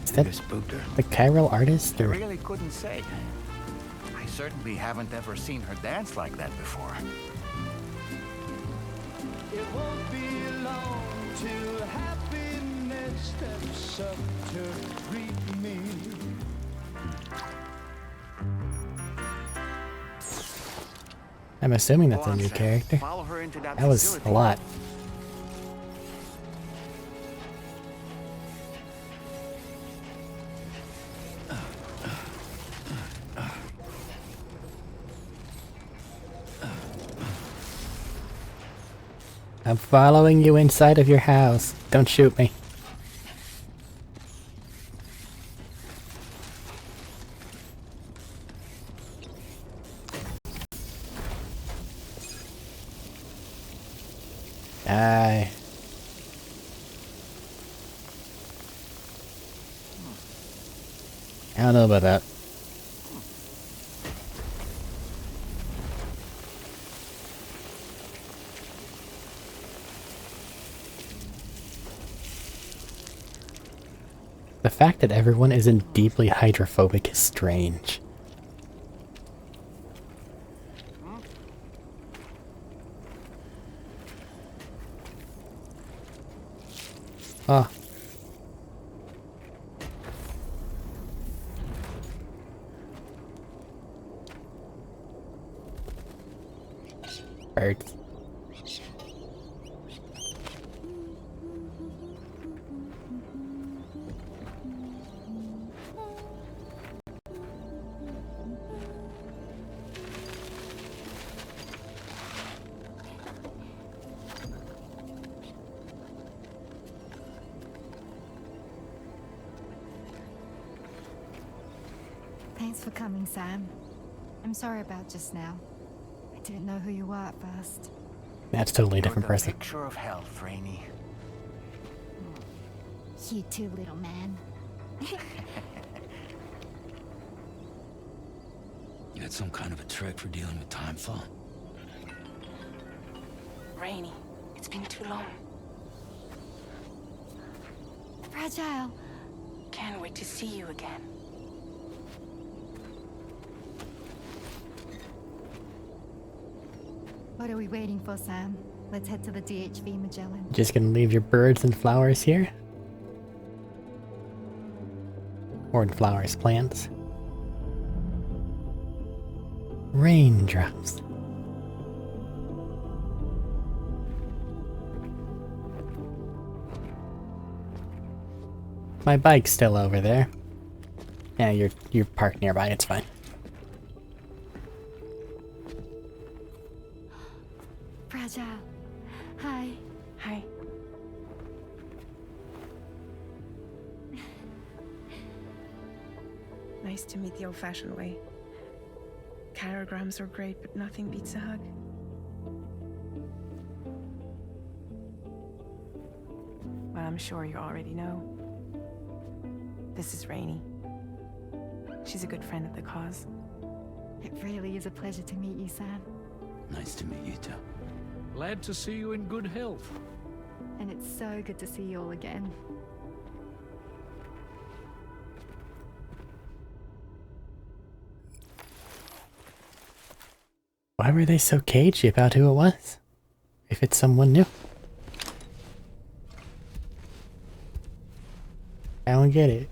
Is that the chiral artist? I really couldn't say. I certainly haven't ever seen her dance like that before. It won't be long till happiness steps up to greet me. I'm assuming that's a new character. That was a lot. I'm following you inside of your house. Don't shoot me. Die. I don't know about that. The fact that everyone isn't deeply hydrophobic is strange. Oh. Birds. Thanks for coming, Sam. I'm sorry about just now. I didn't know who you were at first. That's totally a different person. Picture of health, Rainey. You too, little man. You had some kind of a trick for dealing with timefall? Rainey, it's been too long. Fragile. Can't wait to see you again. What are we waiting for, Sam? Let's head to the DHV Magellan. Just gonna leave your birds and flowers here? Or flowers, plants. Raindrops. My bike's still over there. Yeah, you're parked nearby, it's fine. Fragile. Hi. Hi. Nice to meet the old-fashioned way. Chirograms are great, but nothing beats a hug. Well, I'm sure you already know. This is Rainey. She's a good friend of the cause. It really is a pleasure to meet you, Sam. Nice to meet you too. Glad to see you in good health. And it's so good to see you all again. Why were they so cagey about who it was? If it's someone new. I don't get it.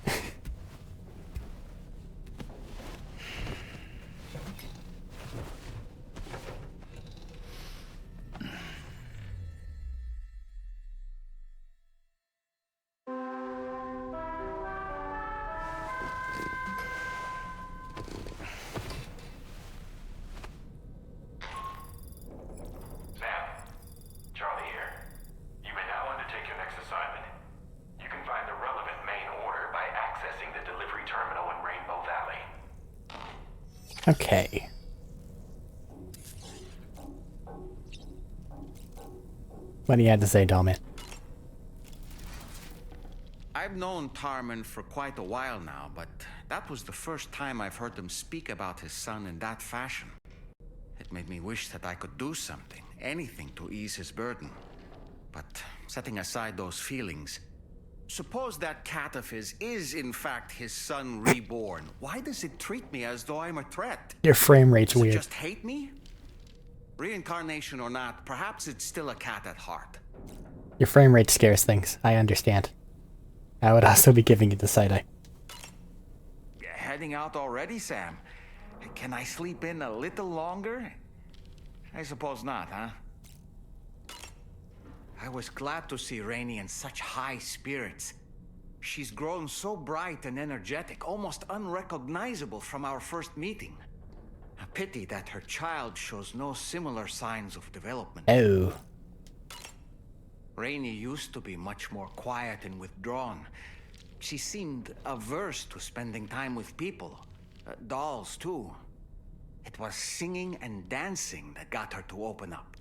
Okay. What do you have to say, Dollman? I've known Tarman for quite a while now, but that was the first time I've heard him speak about his son in that fashion. It made me wish that I could do something, anything to ease his burden. But setting aside those feelings, suppose that cat of his is in fact his son reborn. Why does it treat me as though I'm a threat? Your frame rate's Does it weird. just hate me? Reincarnation or not, perhaps it's still a cat at heart. Your frame rate scares things. I understand. I would also be giving it the side eye. Heading out already, Sam? Can I sleep in a little longer? I suppose not, huh? I was glad to see Rainey in such high spirits. She's grown so bright and energetic, almost unrecognizable from our first meeting. A pity that her child shows no similar signs of development. Oh. Rainey used to be much more quiet and withdrawn. She seemed averse to spending time with people. Dolls, too. It was singing and dancing that got her to open up.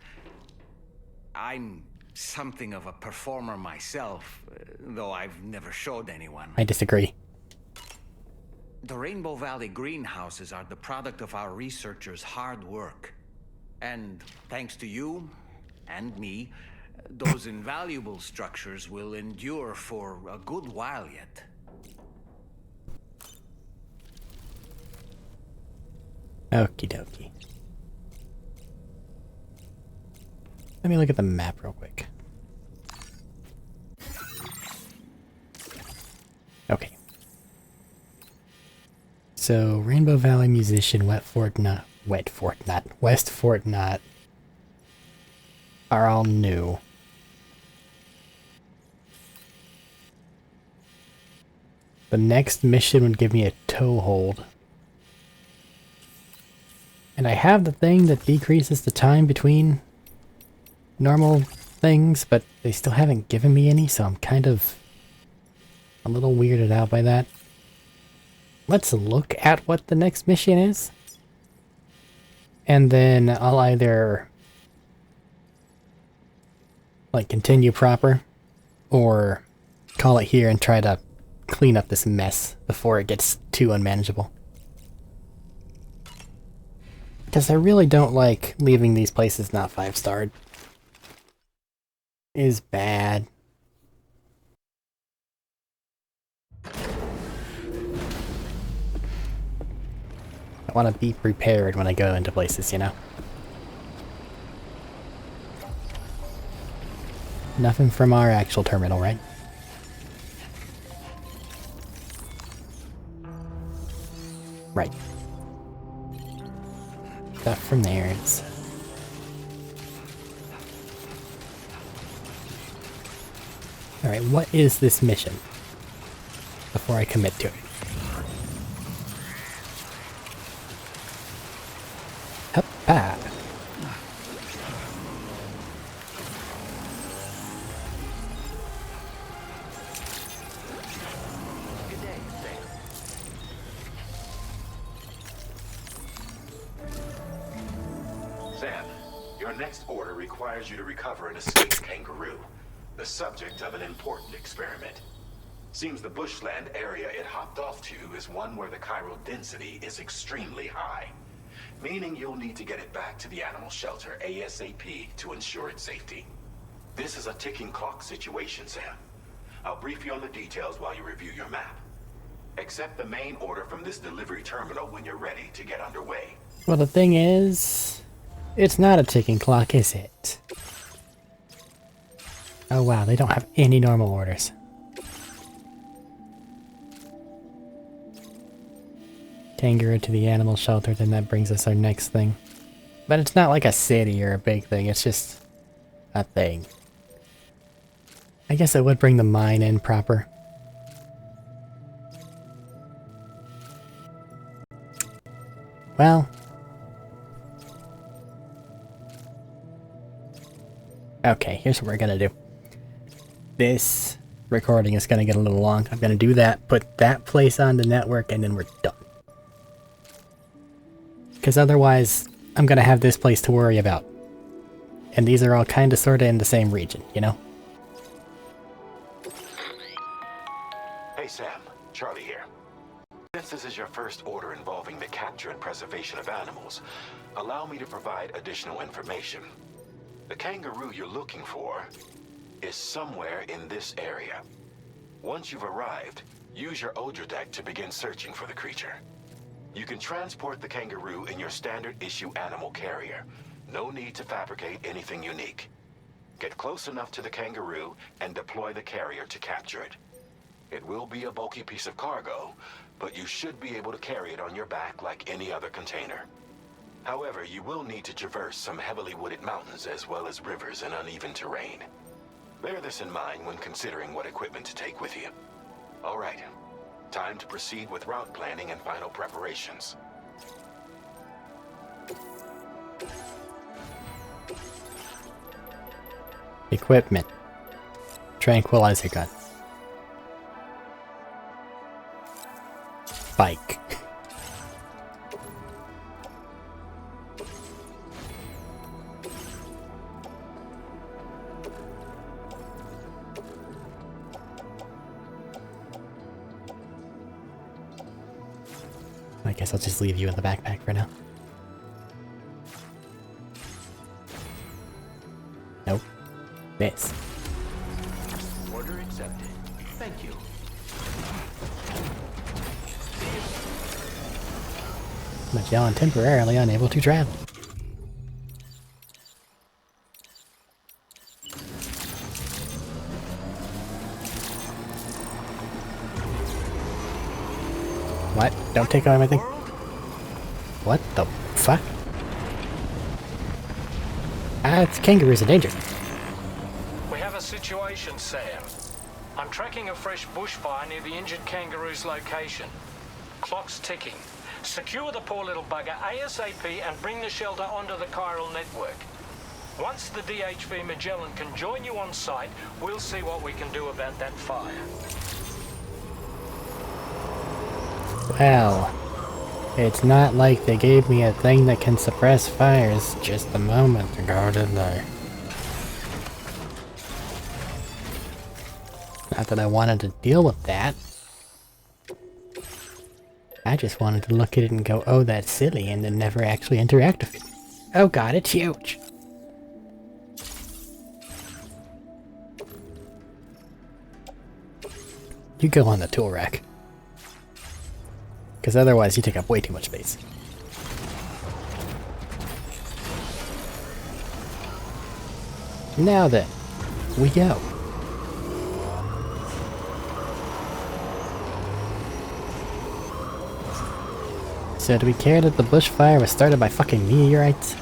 I'm something of a performer myself, though I've never showed anyone. I disagree. The Rainbow Valley greenhouses are the product of our researchers' hard work. And thanks to you and me, those invaluable structures will endure for a good while yet. Okie dokie. Let me look at the map real quick. Okay. So, Rainbow Valley Musician, West Fort Knot are all new. The next mission would give me a toehold. And I have the thing that decreases the time between normal things, but they still haven't given me any, so I'm kind of a little weirded out by that. let's look at what the next mission is. And then I'll either like continue proper or call it here and try to clean up this mess before it gets too unmanageable. Because I really don't like leaving these places not 5-starred. Is bad. I want to be prepared when I go into places, you know? Nothing from our actual terminal, right? Right. Stuff from there is... Alright, what is this mission? Before I commit to it. Hoppa! Sam, your next order requires you to recover an escaped kangaroo, the subject of an important experiment. Seems the bushland area it hopped off to is one where the chiral density is extremely high, meaning you'll need to get it back to the animal shelter ASAP to ensure its safety. This is a ticking clock situation, Sam. I'll brief you on the details while you review your map. Accept the main order from this delivery terminal when you're ready to get underway. Well, the thing is, it's not a ticking clock, is it? Oh wow, they don't have any normal orders. Kangaroo to the animal shelter, then that brings us our next thing. But it's not like a city or a big thing, it's just a thing. I guess it would bring the mine in proper. Well. Okay, here's what we're gonna do. This recording is gonna get a little long. I'm gonna do that, put that place on the network, and then we're done. Because otherwise, I'm gonna have this place to worry about. And these are all kinda sorta in the same region, you know? Hey Sam, Charlie here. Since this is your first order involving the capture and preservation of animals, allow me to provide additional information. The kangaroo you're looking for is somewhere in this area. Once you've arrived, use your Odra deck to begin searching for the creature. You can transport the kangaroo in your standard issue animal carrier. No need to fabricate anything unique. Get close enough to the kangaroo and deploy the carrier to capture it. It will be a bulky piece of cargo, but you should be able to carry it on your back like any other container. However, you will need to traverse some heavily wooded mountains as well as rivers and uneven terrain. Bear this in mind when considering what equipment to take with you. All right. Time to proceed with route planning and final preparations. Equipment. Tranquilizer gun. Bike. I guess I'll just leave you in the backpack for now. Nope. This. Order accepted. Thank you. Magellan temporarily unable to travel. What? Don't take away my thing. What the fuck? Ah, it's kangaroos in danger. We have a situation, Sam. I'm tracking a fresh bushfire near the injured kangaroo's location. Clock's ticking. Secure the poor little bugger ASAP and bring the shelter onto the chiral network. Once the DHV Magellan can join you on site, we'll see what we can do about that fire. Well, it's not like they gave me a thing that can suppress fires just a moment ago, did they? Not that I wanted to deal with that. I just wanted to look at it and go, oh, that's silly, and then never actually interact with it. Oh god, it's huge! You go on the tool rack. Because otherwise you take up way too much space. Now then, we go. So do we care that the bushfire was started by fucking meteorites?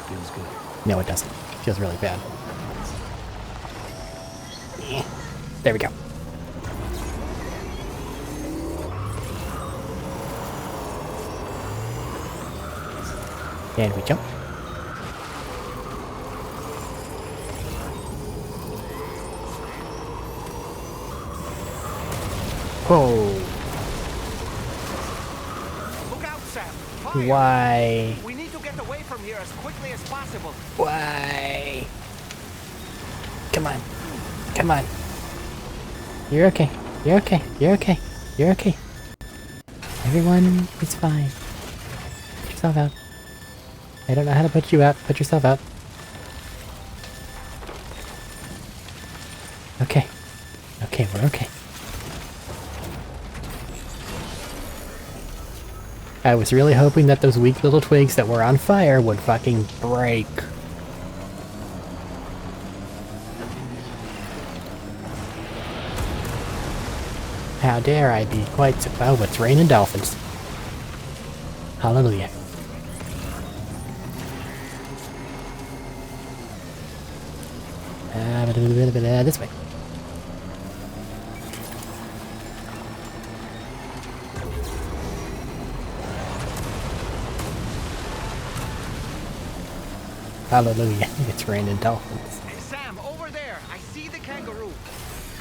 Feels good. No, it doesn't. It feels really bad. There we go. And we jump. Whoa. Look out, Sam. Fire. Why? We need to get away from here as quickly as possible. Why? Come on. Come on. You're okay. You're okay. You're okay. You're okay. Everyone is fine. Put yourself out. I don't know how to put you out. Put yourself out. Okay. Okay, we're okay. I was really hoping that those weak little twigs that were on fire would fucking break. How dare I be quite so— oh, it's raining dolphins. Hallelujah. This way. Hallelujah, it's raining dolphins. Hey, Sam, over there. I see the kangaroo.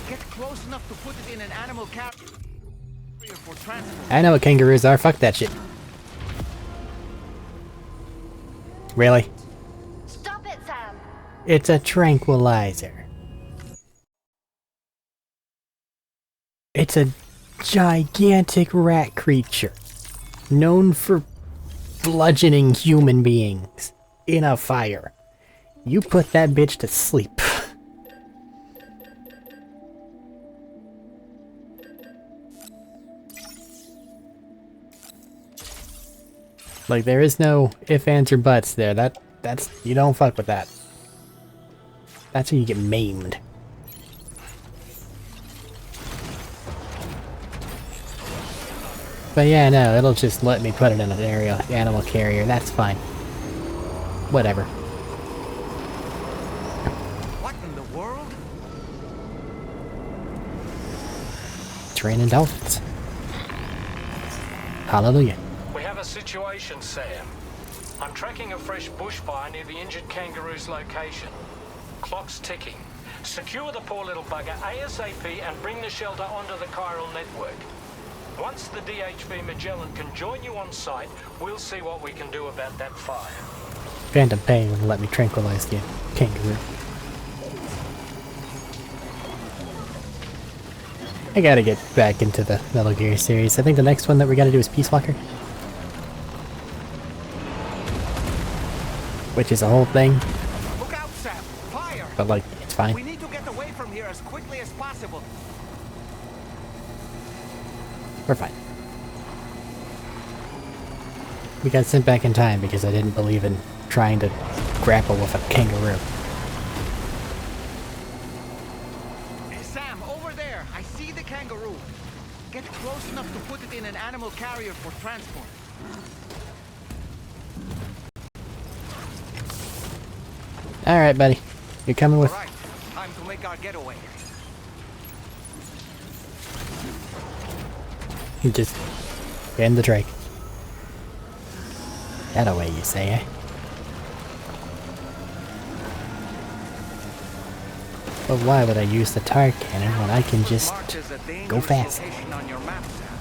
Get close enough to put it in an animal carrier for transport. I know what kangaroos are, fuck that shit. Really? Stop it, Sam! It's a tranquilizer. It's a gigantic rat creature, known for bludgeoning human beings in a fire. You put that bitch to sleep. Like, there is no ifs, ands, or buts there. That's you don't fuck with that. That's how you get maimed. But yeah, no, it'll just let me put it in an animal carrier. That's fine. Whatever. What in the world? It's raining dolphins. Hallelujah. We have a situation, Sam. I'm tracking a fresh bushfire near the injured kangaroo's location. Clock's ticking. Secure the poor little bugger ASAP and bring the shelter onto the chiral network. Once the DHV Magellan can join you on site, we'll see what we can do about that fire. Phantom Pain would let me tranquilize the kangaroo. I gotta get back into the Metal Gear series. I think the next one that we gotta do is Peace Walker. Which is a whole thing. Look out, Sam! Fire! But like, it's fine. We need to get away from here as quickly as possible. We're fine. We got sent back in time because I didn't believe in trying to grapple with a kangaroo. Hey, Sam, over there. I see the kangaroo. Get close enough to put it in an animal carrier for transport. Alright, buddy. You're coming with— All right, time to make our getaway. You just end the Drake. That away, you say, eh? But why would I use the tar cannon when I can just go fast? On your map, Sam.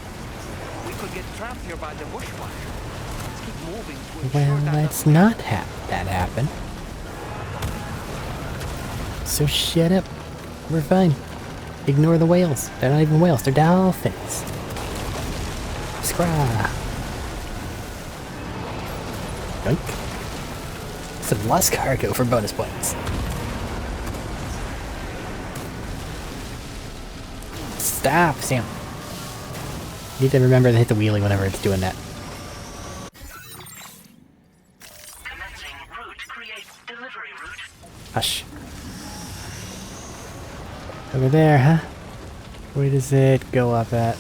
could get trapped here by the bushfire. Let's keep moving to ensure Well, that let's not have that happen. So shut up. We're fine. Ignore the whales. They're not even whales, they're dolphins. Scrah. Yoink. Some less cargo for bonus points. Stop, Sam. You need to remember to hit the wheelie whenever it's doing that. Commencing route. Create delivery route. Hush. Over there, huh? Where does it go up at?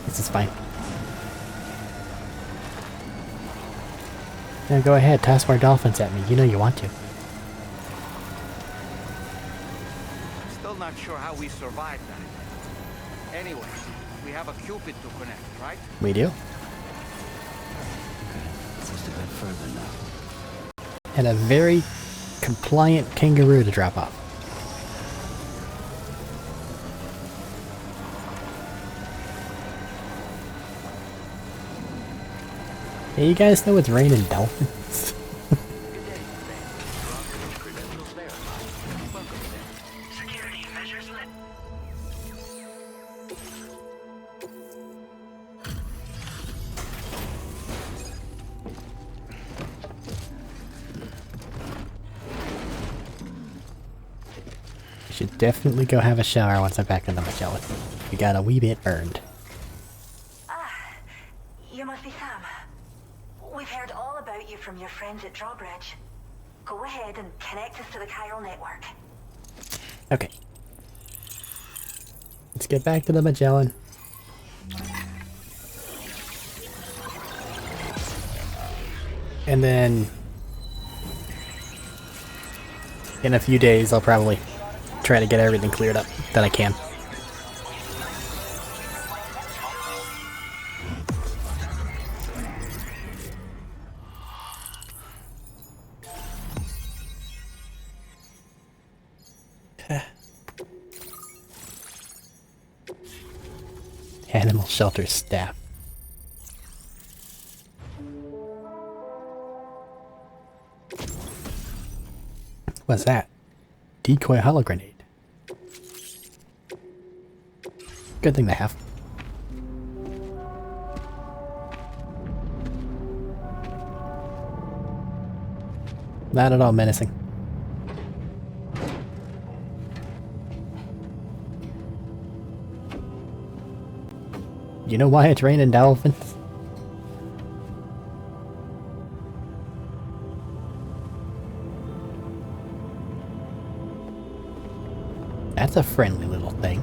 This is fine. Now go ahead, toss more dolphins at me. You know you want to. Still not sure how we survived that. Anyway, we have a Cupid to connect, right? We do. Just a bit further now. And a very compliant kangaroo to drop off. Hey, you guys know it's raining dolphins? Security measures lit. I should definitely go have a shower once I'm back in the Magellan. We got a wee bit burned. Ah, you must be Sam. We've heard all about you from your friends at Drawbridge. Go ahead and connect us to the chiral network. Okay. Let's get back to the Magellan. And then in a few days I'll probably try to get everything cleared up that I can. Animal shelter staff. What's that? Decoy hollow grenade. Good thing to have. Not at all menacing. You know why it's raining dolphins? That's a friendly little thing.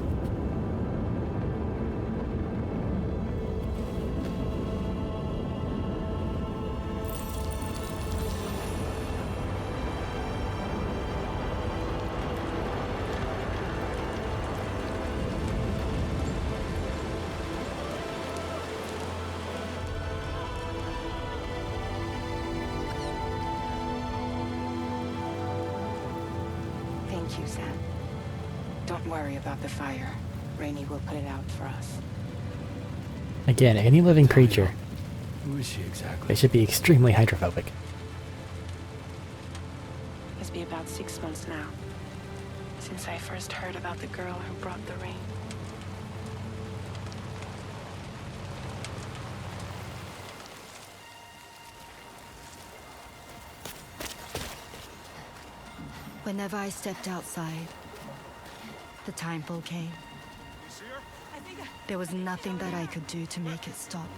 Thank you, Sam. Don't worry about the fire. Rainey will put it out for us. Again, any living creature, Who is she exactly? they should be extremely hydrophobic. It's been about 6 months now, since I first heard about the girl who brought the rain. Whenever I stepped outside, the timefall came. There was nothing that I could do to make it stop.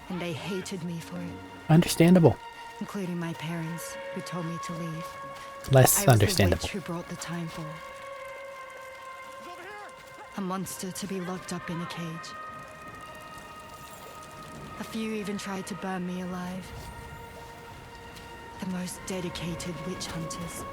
And they hated me for it. Understandable. Including my parents, who told me to leave. Less I understandable. was the witch who brought the timefall. A monster to be locked up in a cage. A few even tried to burn me alive. The most dedicated witch hunters.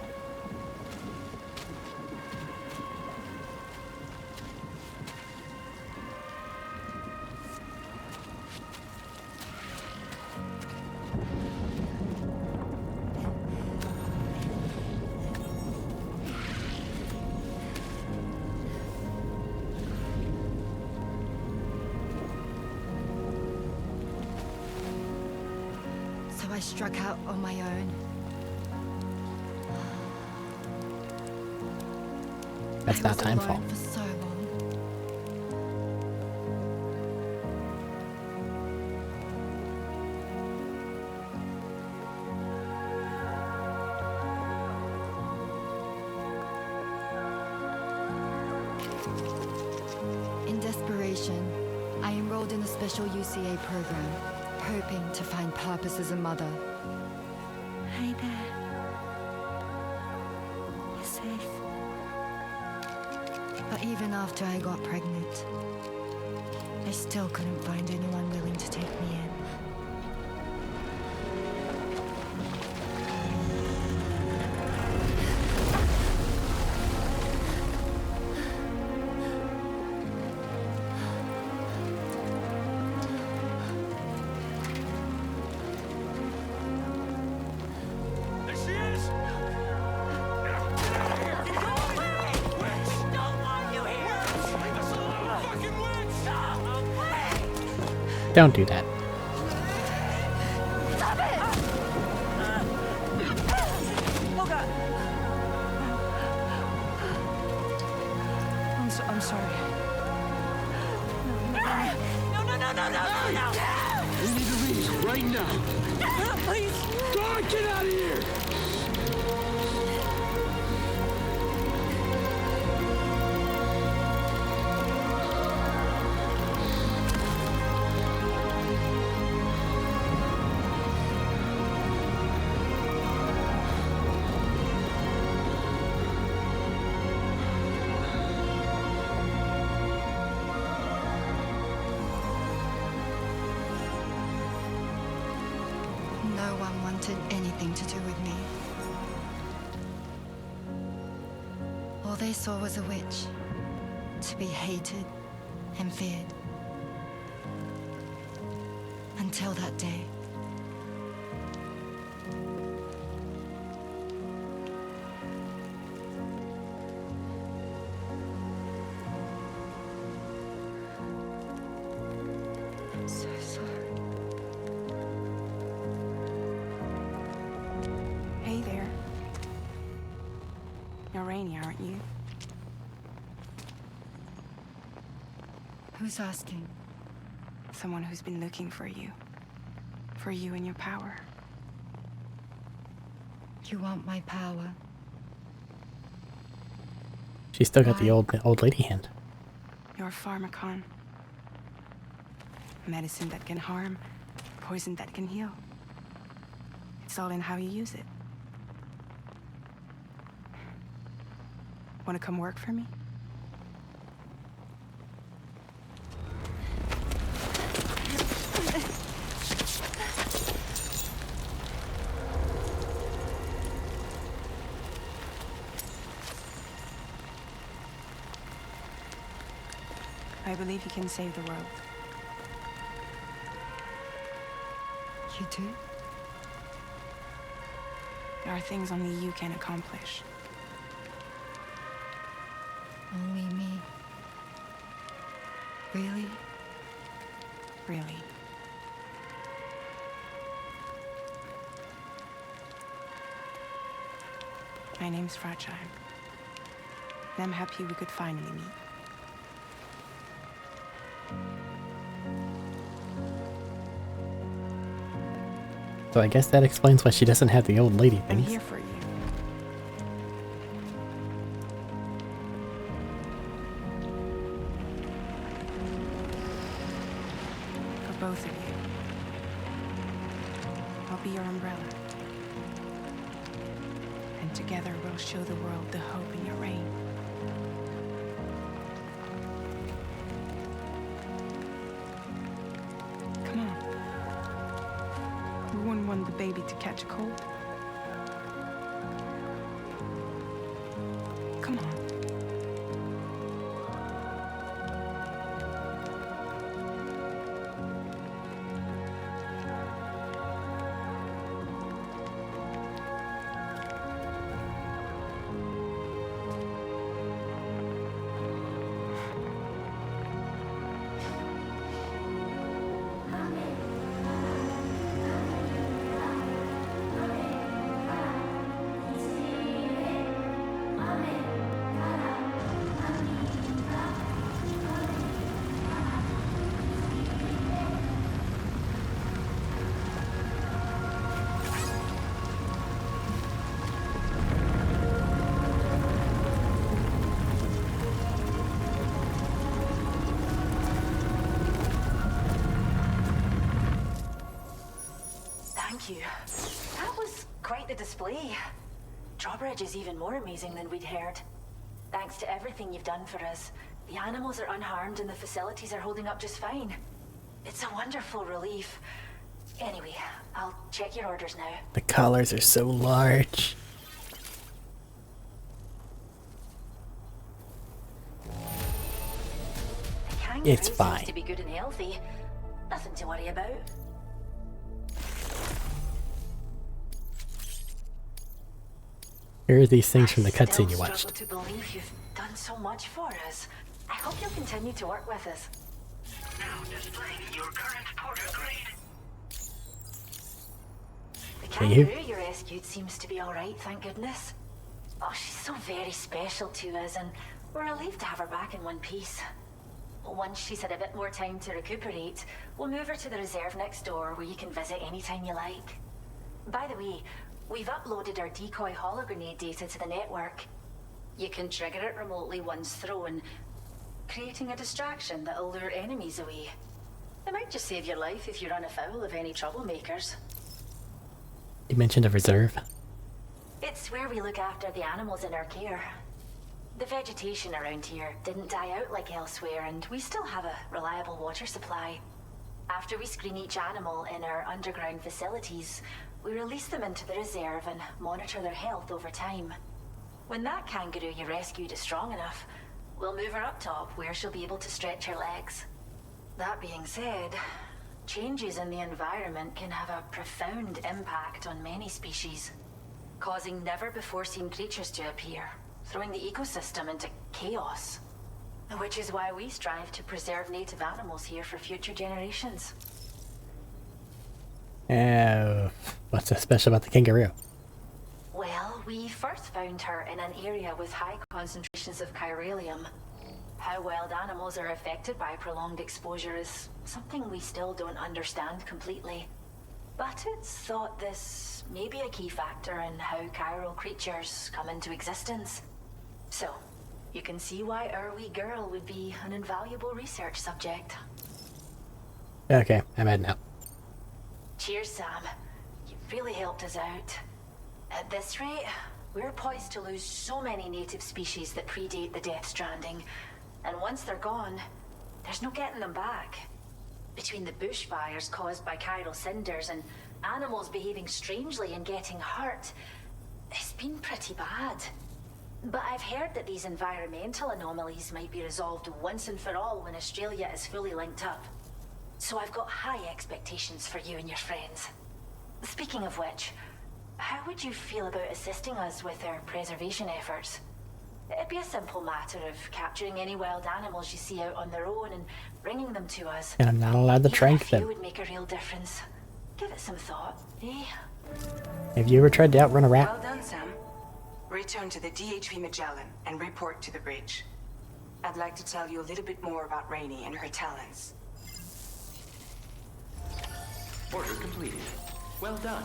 I struck out on my own. That's not I was Timefall. alone for so long. In desperation, I enrolled in a special UCA program, hoping to find purpose as a mother. Hey there. You're safe. But even after I got pregnant, I still couldn't find anyone willing to take me in. Don't do that. I'm sorry. No. We need to leave right now. Please. God, get out of here! No one wanted anything to do with me. All they saw was a witch, to be hated and feared. Until that day. I'm so sorry. Hey there. You're Rainy, aren't you? Who's asking? Someone who's been looking for you. For you and your power. You want my power? She's still got the old lady hand. You're a pharmacon. Medicine that can harm, poison that can heal. It's all in how you use it. Want to come work for me? I believe you can save the world. You do? There are things only you can accomplish. Only me. Really? Really. My name's Fragile. And I'm happy we could finally meet. So I guess that explains why she doesn't have the old lady I'm things. here for you. For both of you. I'll be your umbrella. And together we'll show the world the hope in your reign. Come on. We wouldn't want the baby to catch a cold. Come on. thank you. That was quite the display. Drawbridge is even more amazing than we'd heard. Thanks to everything you've done for us, the animals are unharmed and the facilities are holding up just fine. It's a wonderful relief. Anyway, I'll check your orders now. The collars are so large. It's fine. Seems to be good and healthy. Nothing to worry about. Here are these things from the cutscene you I watched. struggle to believe you've done so much for us. I hope you'll continue to work with us. Now displaying your current porter grade. The Can you? kangaroo you rescued seems to be alright, thank goodness. Oh, she's so very special to us, and we're relieved to have her back in one piece. Once she's had a bit more time to recuperate, we'll move her to the reserve next door where you can visit anytime you like. By the way, we've uploaded our decoy hologrenade data to the network. You can trigger it remotely once thrown, creating a distraction that'll lure enemies away. It might just save your life if you run afoul of any troublemakers. You mentioned a reserve. It's where we look after the animals in our care. The vegetation around here didn't die out like elsewhere, and we still have a reliable water supply. After we screen each animal in our underground facilities, we release them into the reserve and monitor their health over time. When that kangaroo you rescued is strong enough, we'll move her up top where she'll be able to stretch her legs. That being said, changes in the environment can have a profound impact on many species, causing never-before-seen creatures to appear, throwing the ecosystem into chaos. Which is why we strive to preserve native animals here for future generations. What's so special about the kangaroo? Well, we first found her in an area with high concentrations of chiralium. How wild animals are affected by prolonged exposure is something we still don't understand completely. But it's thought this may be a key factor in how chiral creatures come into existence. So, you can see why our wee girl would be an invaluable research subject. Okay, I'm heading out. Cheers, Sam. You really helped us out. At this rate, we're poised to lose so many native species that predate the Death Stranding. And once they're gone, there's no getting them back. Between the bushfires caused by chiral cinders and animals behaving strangely and getting hurt, it's been pretty bad. But I've heard that these environmental anomalies might be resolved once and for all when Australia is fully linked up. So I've got high expectations for you and your friends. Speaking of which, how would you feel about assisting us with our preservation efforts? It'd be a simple matter of capturing any wild animals you see out on their own and bringing them to us. And I'm not allowed to trank them. It would make a real difference. Give it some thought, eh? Have you ever tried to outrun a rat? Well done, Sam. Return to the DHV Magellan and report to the bridge. I'd like to tell you a little bit more about Rainey and her talents. Order completed. Well done.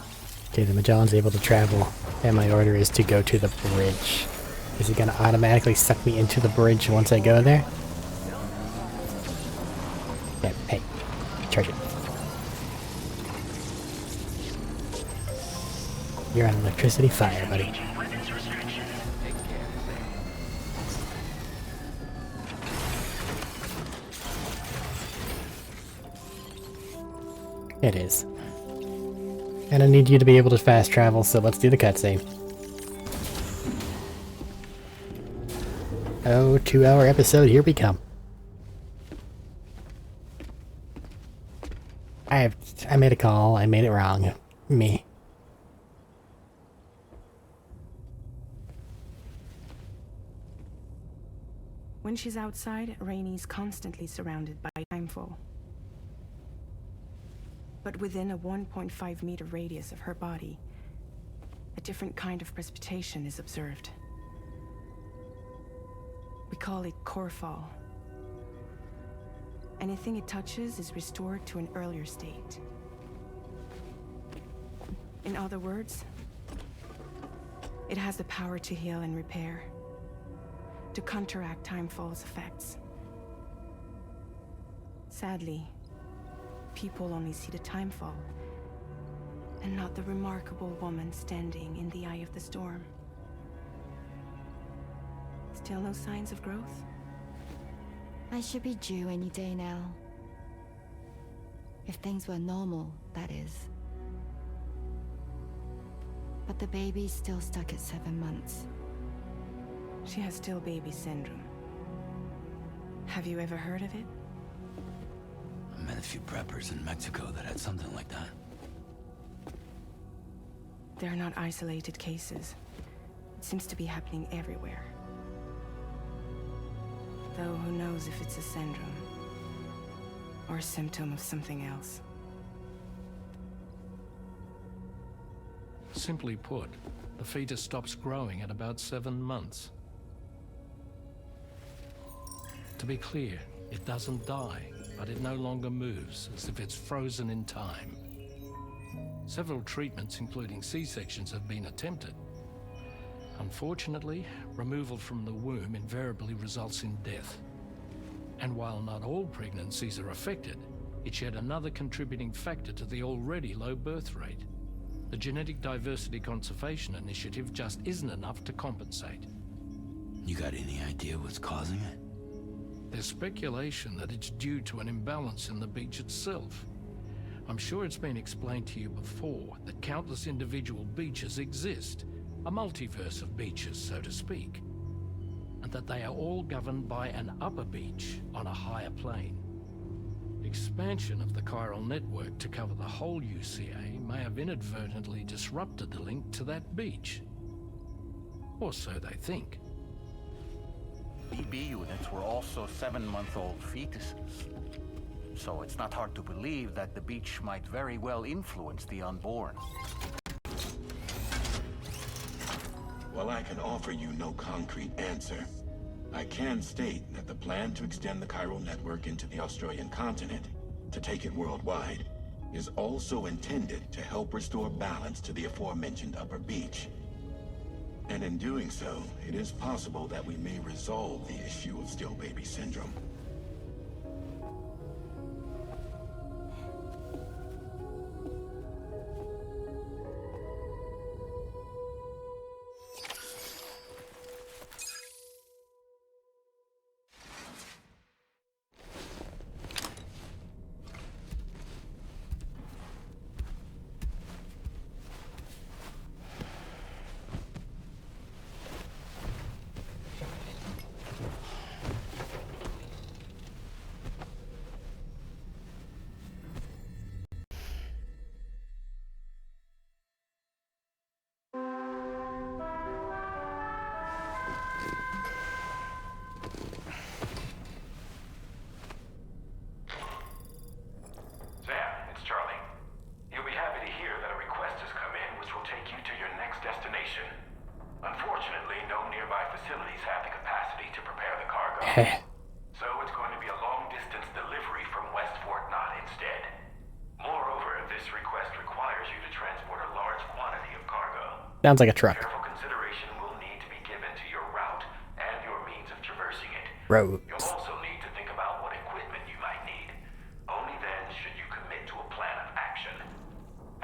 Okay, the Magellan's able to travel, and my order is to go to the bridge. Is it gonna automatically suck me into the bridge once I go there? Yeah, hey, charge it. You're on electricity fire, buddy. It is. And I need you to be able to fast travel, so let's do the cutscene. Oh, 2-hour episode, here we come. I made a call, I made it wrong. Me. When she's outside, Rainey's constantly surrounded by timefall. But within a 1.5 meter radius of her body, a different kind of precipitation is observed. We call it core fall. Anything it touches is restored to an earlier state. In other words, it has the power to heal and repair, to counteract timefall's effects. Sadly, people only see the timefall And not the remarkable woman standing in the eye of the storm. Still no signs of growth? I should be due any day now. If things were normal, that is. But the baby's still stuck at 7 months. She has still baby syndrome. Have you ever heard of it? I met a few preppers in Mexico that had something like that. They're not isolated cases. It seems to be happening everywhere. Though who knows if it's a syndrome or a symptom of something else. Simply put, the fetus stops growing at about 7 months. To be clear, it doesn't die, but it no longer moves, as if it's frozen in time. Several treatments, including C-sections, have been attempted. Unfortunately, removal from the womb invariably results in death. And while not all pregnancies are affected, it's yet another contributing factor to the already low birth rate. The Genetic Diversity Conservation Initiative just isn't enough to compensate. You got any idea what's causing it? There's speculation that it's due to an imbalance in the beach itself. I'm sure it's been explained to you before that countless individual beaches exist, a multiverse of beaches, so to speak, and that they are all governed by an upper beach on a higher plane. Expansion of the chiral network to cover the whole UCA may have inadvertently disrupted the link to that beach. Or so they think. BB units were also 7-month-old fetuses. So it's not hard to believe that the beach might very well influence the unborn. While I can offer you no concrete answer, I can state that the plan to extend the chiral network into the Australian continent, to take it worldwide, is also intended to help restore balance to the aforementioned upper beach. And in doing so, it is possible that we may resolve the issue of still baby syndrome. So it's going to be a long-distance delivery from Westport, not instead. Moreover, this request requires you to transport a large quantity of cargo. Sounds like a truck. Careful consideration will need to be given to your route and your means of traversing it. Roads. You'll also need to think about what equipment you might need. Only then should you commit to a plan of action.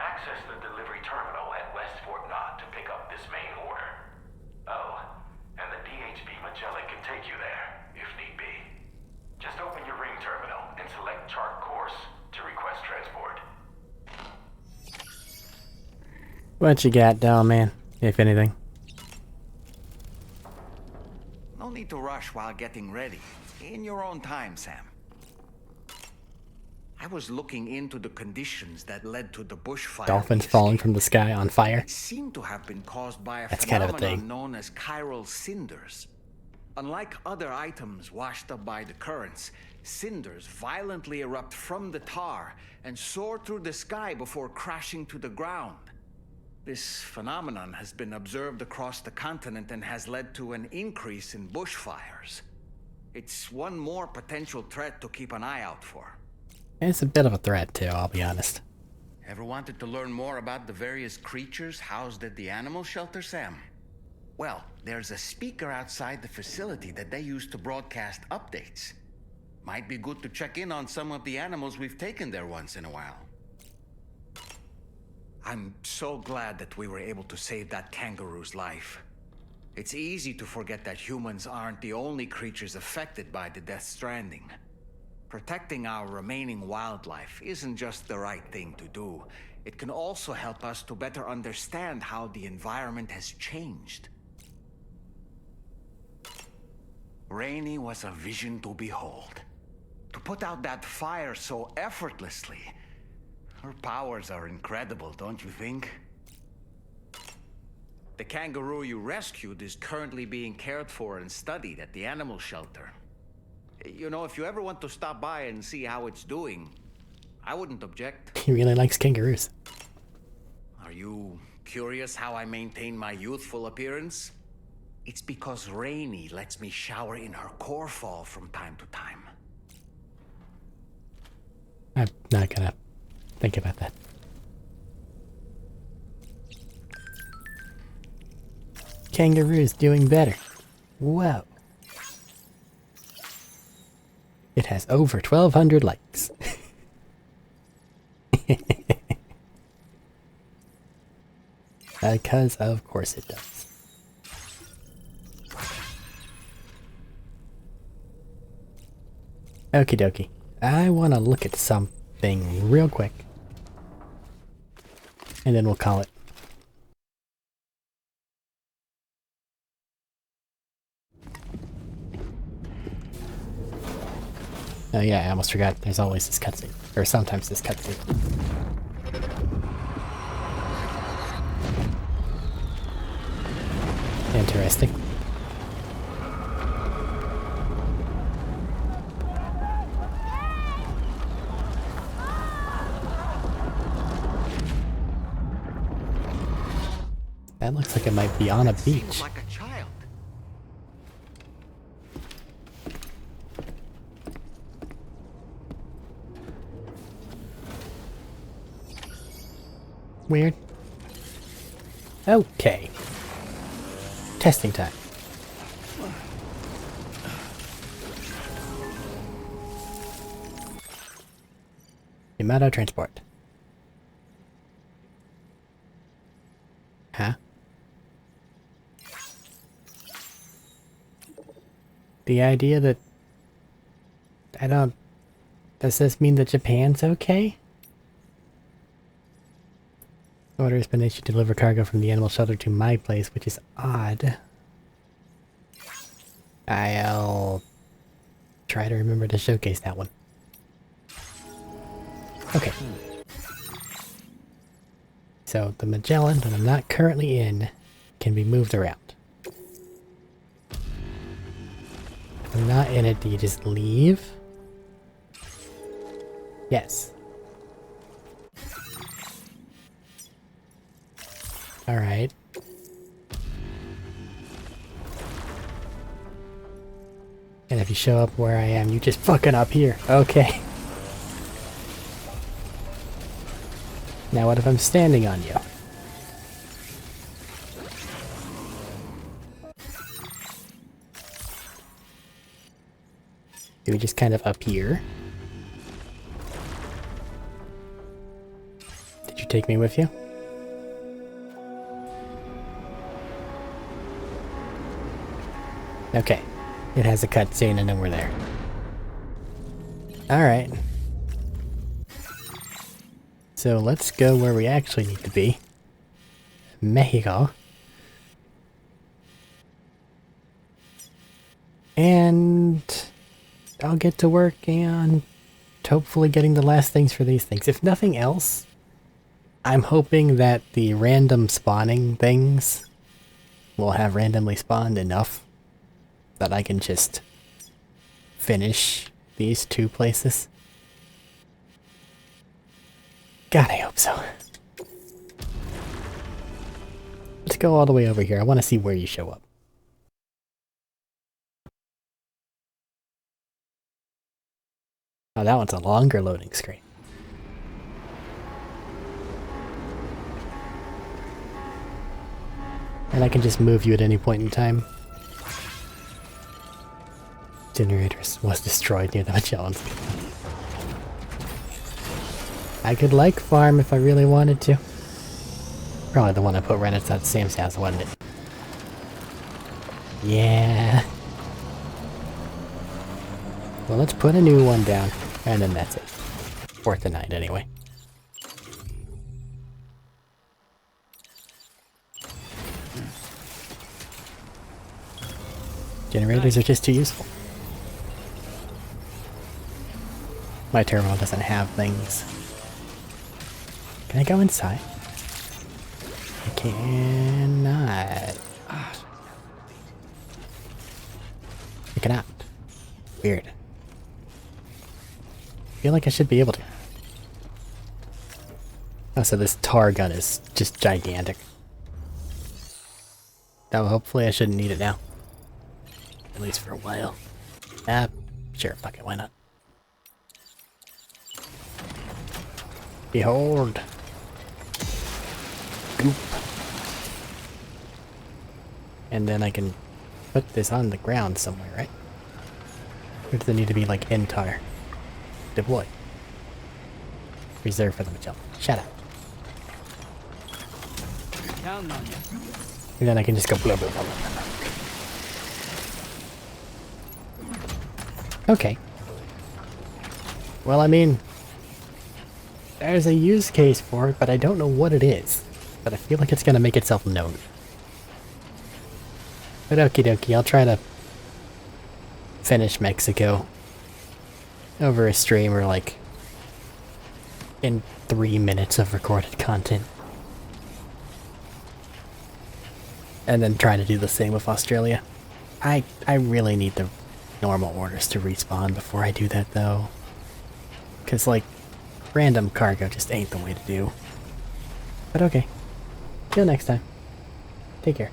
Access the delivery terminal at Westport Knot to pick up this main order. Oh, and the DHB Magellan can take you there, if need be. Just open your ring terminal and select chart course to request transport. What you got, doll man, if anything? No need to rush while getting ready. In your own time, Sam. I was looking into the conditions that led to the bushfire. Dolphins falling from the sky on fire. It seemed to have been caused by a That's kind of a phenomenon thing. known as chiral cinders. Unlike other items washed up by the currents, cinders violently erupt from the tar and soar through the sky before crashing to the ground. This phenomenon has been observed across the continent and has led to an increase in bushfires. It's one more potential threat to keep an eye out for. It's a bit of a threat too, I'll be honest. Ever wanted to learn more about the various creatures housed at the animal shelter, Sam? Well, there's a speaker outside the facility that they use to broadcast updates. Might be good to check in on some of the animals we've taken there once in a while. I'm so glad that we were able to save that kangaroo's life. It's easy to forget that humans aren't the only creatures affected by the Death Stranding. Protecting our remaining wildlife isn't just the right thing to do. It can also help us to better understand how the environment has changed. Rainey was a vision to behold. To put out that fire so effortlessly. Her powers are incredible, don't you think? The kangaroo you rescued is currently being cared for and studied at the animal shelter. You know, if you ever want to stop by and see how it's doing, I wouldn't object. He really likes kangaroos. Are you curious how I maintain my youthful appearance? It's because Rainey lets me shower in her core fall from time to time. I'm not gonna think about that. Kangaroo's doing better. Whoa. It has over 1,200 likes. Because of course it does. Okie dokie. I want to look at something real quick. And then we'll call it. Oh yeah, I almost forgot. There's always this cutscene. Or sometimes this cutscene. Interesting. That looks like it might be on a beach. Seems like a child. Weird. Okay. Testing time. Yamato transport. Huh? The idea that... I don't... Does this mean that Japan's okay? Order has been issued to deliver cargo from the animal shelter to my place, which is odd. I'll try to remember to showcase that one. Okay. So the Magellan that I'm not currently in can be moved around. If I'm not in it, do you just leave? Yes. Alright. And if you show up where I am, you just fucking up here. Okay. Now what if I'm standing on you? Do we just kind of appear? Did you take me with you? Okay. It has a cutscene and then we're there. Alright. So let's go where we actually need to be. Mexico. And I'll get to work and hopefully getting the last things for these things. If nothing else, I'm hoping that the random spawning things will have randomly spawned enough that I can just finish these two places. God, I hope so. Let's go all the way over here. I want to see where you show up. Oh, that one's a longer loading screen. And I can just move you at any point in time. Generators was destroyed near the Magellan. I could like farm if I really wanted to. Probably the one I put right outside Sam's house, wasn't it? Yeah. Well, let's put a new one down, and then that's it. For tonight, anyway. Generators are just too useful. My terminal doesn't have things. Can I go inside? I cannot. I cannot. Weird. I feel like I should be able to. Oh, so this tar gun is just gigantic. Oh, hopefully I shouldn't need it now. At least for a while. Ah, sure, fuck it, why not? Behold! Goop. And then I can put this on the ground somewhere, right? Or does it need to be like in tar? Deploy. Reserved for the Magellan. Shut up. Counting on you. And then I can just go blah blah blah blah blah. Okay. Well, I mean, there's a use case for it, but I don't know what it is. But I feel like it's gonna make itself known. But okie dokie, I'll try to finish Mexico over a stream or like in 3 minutes of recorded content. And then try to do the same with Australia. I really need the normal orders to respawn before I do that though. Cause like, random cargo just ain't the way to do. But okay. Till next time. Take care.